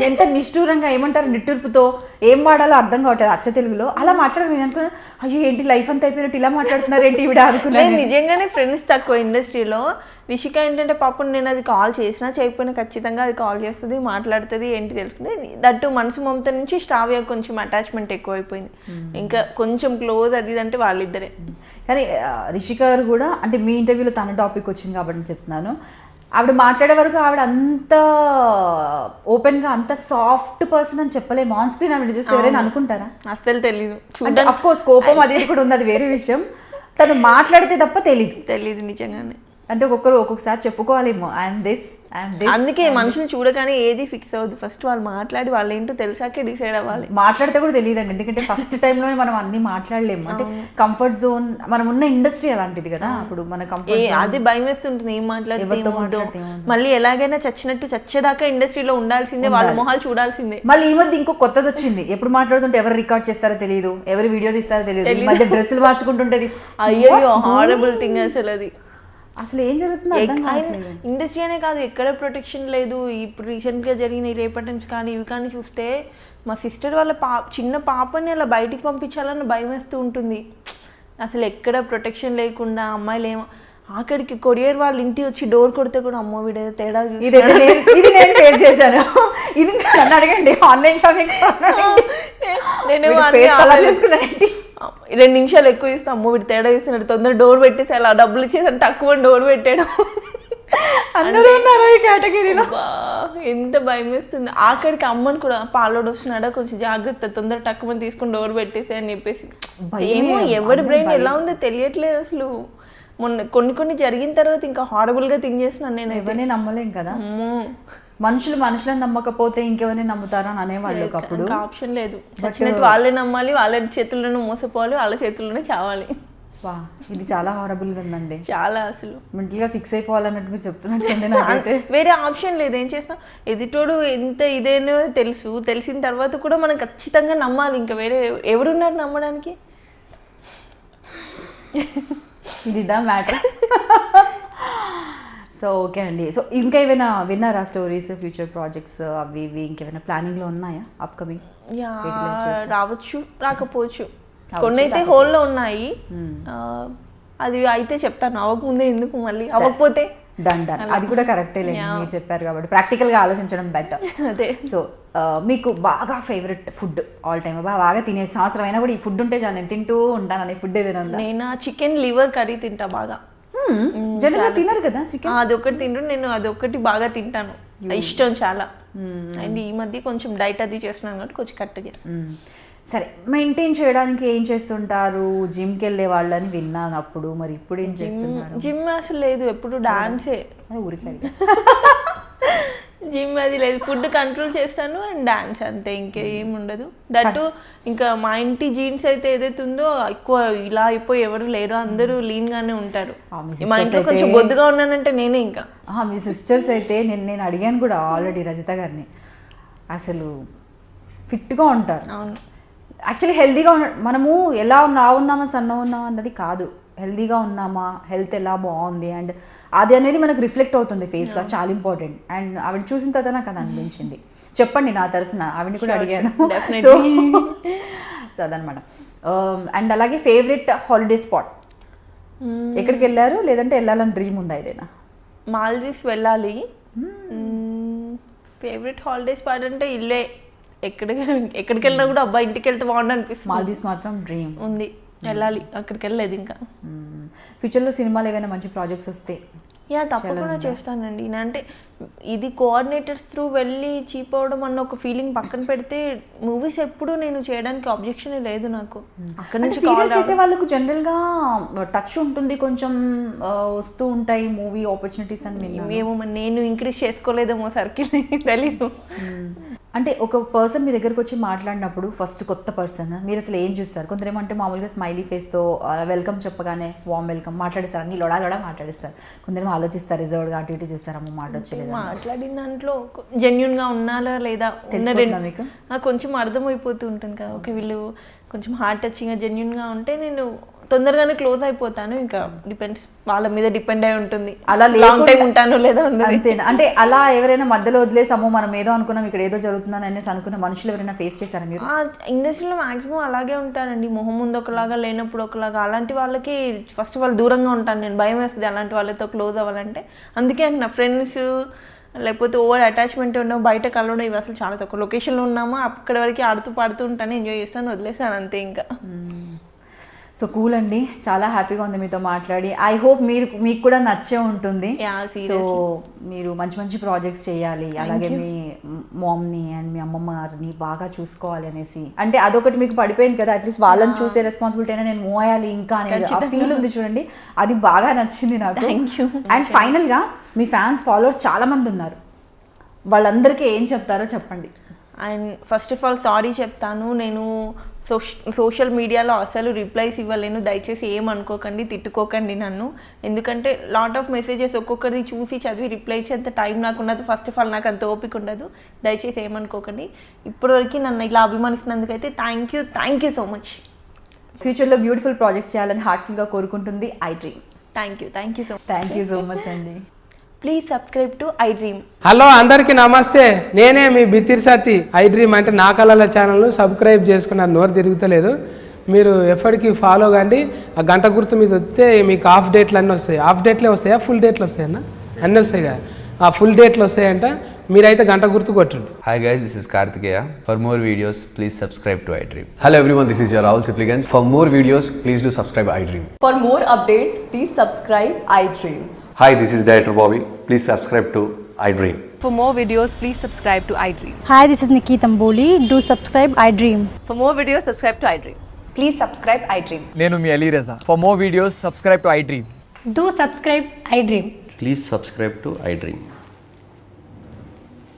ఎంత నిష్ఠూరంగా ఏమంటారు నిట్టూర్పుతో ఏం వాడాలో అర్థం కావట్లేదు అచ్చ తెలుగులో అలా మాట్లాడారు. నేను అనుకున్నాను అయ్యో ఏంటి లైఫ్ అంతా అయిపోయినట్టు ఇలా మాట్లాడుతున్నారు ఏంటి ఈవిడ అనుకున్నాను. నిజంగానే ఫ్రెండ్స్ తక్కువ ఇండస్ట్రీలో. రిషిక ఏంటంటే పాపం నేను అది కాల్ చేసినా చేయకపోయినా ఖచ్చితంగా అది కాల్ చేస్తుంది, మాట్లాడుతుంది, ఏంటి తెలుసుకుంది. దట్టు మనసు మమత నుంచి శ్రావ్య కొంచెం అటాచ్మెంట్ ఎక్కువైపోయింది, ఇంకా కొంచెం క్లోజ్ అది అంటే వాళ్ళిద్దరే. కానీ రిషిక గారు కూడా అంటే మీ ఇంటర్వ్యూలో తన టాపిక్ వచ్చింది కాబట్టి చెప్తున్నాను, ఆవిడ మాట్లాడే వరకు ఆవిడ అంత ఓపెన్గా అంత సాఫ్ట్ పర్సన్ అని చెప్పలేము. ఆన్ స్క్రీన్ ఆవిడ చూస్తే ఎవరైనా అనుకుంటారా? అస్సలు తెలీదు. అంటే అఫ్ కోర్స్ కోపం అది కూడా ఉంది, అది వేరే విషయం. తను మాట్లాడితే తప్ప తెలీదు నిజంగానే. అంటే ఒక్కొక్కసారి చెప్పుకోవాలేమో ఐఎమ్ దిస్. అందుకే మనుషులు చూడగానే ఏది ఫిక్స్ అవ్వదు, ఫస్ట్ వాళ్ళు మాట్లాడి వాళ్ళు ఏంటో తెలిసాకే డిసైడ్ అవ్వాలి. మాట్లాడితే కూడా తెలియదండి, ఎందుకంటే ఫస్ట్ టైంలో మనం అన్ని మాట్లాడలేము. అంటే కంఫర్ట్ జోన్, మనం ఉన్న ఇండస్ట్రీ అలాంటిది కదా, అప్పుడు మన కంఫర్ట్ అది భయం వేస్తుంటుంది, ఏం మాట్లాడితే మళ్ళీ ఎలాగైనా చచ్చేదాకా ఇండస్ట్రీలో ఉండాల్సిందే, వాళ్ళ మొహాలు చూడాల్సిందే. మళ్ళీ ఈ మధ్య ఇంకో కొత్తది వచ్చింది, ఎప్పుడు మాట్లాడుతుంటే ఎవరు రికార్డ్ చేస్తారో తెలియదు, ఎవరు వీడియో తీస్తారో తెలియదు, ఈ మధ్య డ్రెస్సులు మార్చుకుంటుంటే అయ్యో హారబుల్ థింగ్ అసలు ఏం జరుగుతుంది ఇండస్ట్రీ అనే కాదు, ఎక్కడ ప్రొటెక్షన్ లేదు. ఇప్పుడు రీసెంట్గా జరిగిన ఈ రేప్ అటెంప్ట్స్ కానీ ఇవి కానీ చూస్తే మా సిస్టర్ వాళ్ళ చిన్న పాపని అలా బయటికి పంపించాలని భయం వేస్తూ ఉంటుంది. అసలు ఎక్కడ ప్రొటెక్షన్ లేకుండా అమ్మాయిలు ఏమో ఆఖరికి కొరియర్ వాళ్ళ ఇంటి వచ్చి డోర్ కొడితే కూడా అమ్మో వీడేదో తేడా ఇది నేను ఫేస్ చేశాను. ఇది నన్ను అడగండి, ఆన్లైన్ షాపింగ్ నేను 2 నిమిషాలు ఎక్కువ ఇస్తాను, అమ్మో వీడు తేడా ఇస్తున్నాడు, తొందర డోర్ పెట్టేసి అలా డబ్బులు ఇచ్చేసాను, తక్కువ డోర్ పెట్టాడు. అందరూ ఉన్నారు ఈ కేటగిరీలో. ఎంత భయం వేస్తుంది. ఆఖరికి అమ్మని కూడా పాలోడు వస్తున్నాడా కొంచెం జాగ్రత్త, తొందర తక్కువ తీసుకుని డోర్ పెట్టేసి అని చెప్పేసి. ఏమో ఎవరి బ్రెయిన్ ఎలా ఉందో తెలియట్లేదు అసలు. మొన్న కొన్ని జరిగిన తర్వాత ఇంకా హారబుల్ గా థింక్ చేస్తున్నాను నేను. ఎవరిని నమ్మలేం కదా, మనుషులను నమ్మకపోతే ఇంకెవరిని నమ్ముతారా అని అనేవాళ్ళు. అప్పుడు ఆప్షన్ లేదు, వచ్చినట్టు వాళ్ళే నమ్మాలి, వాళ్ళ చేతుల్లోనే మోసపోవాలి, వాళ్ళ చేతుల్లోనే చావాలి. వా, ఇది చాలా హారబుల్ గా ఉందండి. చాలా అసలు మెంటల్ గా ఫిక్స్ అయిపోవాలన్నట్టు చెప్తున్నట్టు. వేరే ఆప్షన్ లేదు, ఏం చేస్తాం. ఎదుటోడు ఎంత ఇదేనో తెలిసిన తర్వాత కూడా మనం ఖచ్చితంగా నమ్మాలి, ఇంకా వేరే ఎవరున్నారు నమ్మడానికి. ఇదిదా మ్యాటర్. సో ఓకే అండి. సో ఇంకా ఏమైనా విన్నారా స్టోరీస్, ఫ్యూచర్ ప్రాజెక్ట్స్ అవి ఇవి ఇంకేమైనా ప్లానింగ్లో ఉన్నాయా అప్కమింగ్? రావచ్చు రాకపోవచ్చు, కొన్ని అయితే హోల్లో ఉన్నాయి. అది అయితే చెప్తాను, అవ్వకముందే ఎందుకు మళ్ళీ, అవ్వకపోతే డన్. అది కూడా కరెక్టే లేదు, మీరు చెప్పారు కాబట్టి ప్రాక్టికల్గా ఆలోచించడం బెటర్. అదే. సో మీకు బాగా ఫేవరెట్ ఫుడ్ ఆల్ టైమ్, బాగా తినే సంవత్సరం అయినా కూడా ఈ ఫుడ్ ఉంటే చాలు నేను తింటూ ఉంటాను అనే ఫుడ్ ఏదైనా ఉందా? నేను చికెన్ లివర్ కర్రీ తింటా బాగా. జనరల్గా తినరు కదా చికెన్, అదొకటి తింటూ నేను అదొకటి బాగా తింటాను, ఇష్టం చాలా. అండ్ ఈ మధ్య కొంచెం డైట్ అది చేస్తున్నాను కాబట్టి కొంచెం కట్ చేస్తాను. సరే, మెయింటైన్ చేయడానికి ఏం చేస్తుంటారు? జిమ్కి వెళ్ళే వాళ్ళని విన్నాను అప్పుడు, మరి ఇప్పుడు ఏం చేస్తున్నారు? జిమ్ అసలు లేదు, ఎప్పుడు డాన్సే. ఊరికి జిమ్ అది లేదు, ఫుడ్ కంట్రోల్ చేస్తాను అండ్ డాన్స్, అంతే, ఇంకేం ఉండదు. దట్టు ఇంకా మా ఇంటి జీన్స్ అయితే ఏదైతే ఉందో ఎక్కువ ఇలా అయిపోయి ఎవరు లేరు, అందరూ లీన్ గానే ఉంటారు. మా ఇంట్లో కొంచెం బొద్దుగా ఉన్నానంటే నేనే. ఇంకా మీ సిస్టర్స్ అయితే నేను అడిగాను కూడా ఆల్రెడీ రజిత గారిని, అసలు ఫిట్గా ఉంటారు. అవును, యాక్చువల్లీ హెల్తీగా మనము ఎలా ఉన్నామా సన్న ఉన్నామా అన్నది కాదు, హెల్తీగా ఉన్నామా, హెల్త్ ఎలా బాగుంది అండ్ అది అనేది మనకు రిఫ్లెక్ట్ అవుతుంది ఫేస్లో, చాలా ఇంపార్టెంట్. అండ్ ఆవిడ చూసిన తర్వాత నాకు అది అనిపించింది. చెప్పండి నా తరఫున, ఆవిడని కూడా అడిగాను. సో అదనమాట. అండ్ అలాగే ఫేవరెట్ హాలిడే స్పాట్ ఎక్కడికి వెళ్ళారు, లేదంటే వెళ్ళాలని డ్రీమ్ ఉందా ఏదైనా? మాల్దీవ్స్ వెళ్ళాలి. ఫేవరెట్ హాలిడే స్పాట్ అంటే ఇల్లే, ఎక్కడికి వెళ్ళినా కూడా అబ్బా ఇంటికి వెళ్తే బాగుండు అనిపిస్తుంది. మాల్దీవ్స్ మాత్రం డ్రీమ్ ఉంది, వెళ్ళాలి, అక్కడికి వెళ్ళలేదు ఇంకా. ఫ్యూచర్లో సినిమాలు ఏమైనా మంచి ప్రాజెక్ట్స్ వస్తే తప్పకుండా చేస్తానండి. అంటే ఇది కోఆర్డినేటర్స్ త్రూ వెళ్ళి చీప్ అవడం అన్న ఒక ఫీలింగ్ పక్కన పెడితే మూవీస్ ఎప్పుడు నేను చేయడానికి అబ్జెక్షన్ లేదు నాకు. అక్కడ నుంచి సీరియల్స్ చేసే వాళ్ళకు జనరల్గా టచ్ ఉంటుంది, కొంచెం వస్తూ ఉంటాయి మూవీ ఆపర్చునిటీస్ అని. ఏమో నేను ఇంక్రీజ్ చేసుకోలేదేమో సర్కిల్, తెలీదు. అంటే ఒక పర్సన్ మీ దగ్గరకు వచ్చి మాట్లాడినప్పుడు ఫస్ట్ కొత్త పర్సన్ మీరు అసలు ఏం చూస్తారు? కొందరేమంటే మామూలుగా స్మైలీ ఫేస్తో వెల్కమ్ చెప్పగానే వామ్ వెల్కమ్ మాట్లాడిస్తారు, అన్ని లొడా మాట్లాడిస్తారు. కొందరేమో ఆలోచిస్తారు, రిజర్వ్డ్గా అటు ఇటు చూస్తారు, అమ్మ మాట వచ్చేది. మాట్లాడిన దాంట్లో జెన్యున్గా ఉన్నారా లేదా మీకు కొంచెం అర్థమైపోతూ ఉంటుంది కదా. ఓకే వీళ్ళు కొంచెం హార్ట్ టచింగ్గా జెన్యున్గా ఉంటే నేను తొందరగానే క్లోజ్ అయిపోతాను. ఇంకా డిపెండ్స్, వాళ్ళ మీద డిపెండ్ అయి ఉంటుంది, అలా లాంగ్ టైం ఉంటాను లేదా అంతేనా? అంటే అలా ఎవరైనా మధ్యలో వదిలేసామో మనం ఏదో అనుకున్నాం ఇక్కడ ఏదో జరుగుతుందని అనేసి అనుకున్న మనుషులు ఎవరైనా ఫేస్ చేశారా మీరు? ఇండస్ట్రీలో మాక్సిమం అలాగే ఉంటారండి, మొహం ముందు ఒకలాగా లేనప్పుడు ఒకలాగా. అలాంటి వాళ్ళకి ఫస్ట్ ఆఫ్ ఆల్ దూరంగా ఉంటాను నేను, భయం వేస్తుంది అలాంటి వాళ్ళతో క్లోజ్ అవ్వాలంటే. అందుకే నా ఫ్రెండ్స్ లేకపోతే ఓవర్ అటాచ్మెంట్ ఉన్నాము, బయట కలవడం ఇవి అసలు చాలా తక్కువ. లొకేషన్లో ఉన్నామా అక్కడి వరకు ఆడుతూ పాడుతూ ఉంటాను, ఎంజాయ్ చేస్తాను, వదిలేస్తాను అంతే. ఇంకా సో కూల్ అండి, చాలా హ్యాపీగా ఉంది మీతో మాట్లాడి. ఐ హోప్ మీకు కూడా నచ్చే ఉంటుంది. Yeah, సో మీరు మంచి మంచి ప్రాజెక్ట్స్ చేయాలి, అలాగే మీ మామ్ని అండ్ మీ అమ్మమ్మ గారిని బాగా చూసుకోవాలి అనేసి. అంటే అదొకటి మీకు పడిపోయింది కదా, అట్లీస్ట్ వాళ్ళని చూసే రెస్పాన్సిబిలిటీ అయినా నేను మూవ్ అయ్యాలి ఇంకా అనేది ఆ ఫీల్ ఉంది చూడండి, అది బాగా నచ్చింది నాకు. అండ్ ఫైనల్గా మీ ఫ్యాన్స్ ఫాలోవర్స్ చాలా మంది ఉన్నారు, వాళ్ళందరికీ ఏం చెప్తారో చెప్పండి. And first of all sorry చెప్తాను, నేను సోషల్ మీడియాలో అసలు రిప్లైస్ ఇవ్వలేను, దయచేసి ఏమనుకోకండి, తిట్టుకోకండి నన్ను. ఎందుకంటే లాట్ ఆఫ్ మెసేజెస్ ఒక్కొక్కరిది చూసి చదివి రిప్లై ఇచ్చేంత టైం నాకు ఉండదు. ఫస్ట్ ఆఫ్ ఆల్ నాకు అంత ఓపిక ఉండదు, దయచేసి ఏమనుకోకండి. ఇప్పటివరకు నన్ను ఇలా అభిమానిస్తున్నందుకైతే థ్యాంక్ యూ సో మచ్. ఫ్యూచర్లో బ్యూటిఫుల్ ప్రాజెక్ట్స్ చేయాలని హార్ట్ఫుల్గా కోరుకుంటుంది I dream. Thank you so much అండి. Please subscribe to I dream. Hello అందరికీ నమస్తే, నేనే మీ బిత్తిరి సత్తి. ఐ డ్రీమ్ అంటే నా కళల ఛానల్ను సబ్స్క్రైబ్ చేసుకున్నారు, నోరు తిరుగుతలేదు. మీరు ఎప్పటికీ ఫాలో కండి. ఆ గంట గుర్తు మీద వస్తే మీకు హాఫ్ డేట్లు అన్నీ వస్తాయి. హాఫ్ డేట్లే వస్తాయా, ఫుల్ డేట్లు వస్తాయన్నా? అన్నీ వస్తాయి కదా, ఆ ఫుల్ డేట్లు వస్తాయంట. మీరైతే గంట గుర్తు కొట్టండి. Hi guys, this is Kartikeya. For more videos, please subscribe to iDream. Hello everyone, this is your Rahul Sipligans. For more videos, please do subscribe iDream. For more updates, please subscribe iDreams. Hi, this is Director Bobby. Please subscribe to iDream. For more videos, please subscribe to iDream. Hi, this is Nikki Tamboli. Do subscribe iDream. For more videos, subscribe to iDream. Please subscribe iDream. నేను మీ అలీ రజా. For more videos, subscribe to iDream. Do subscribe iDream. Please subscribe to iDream.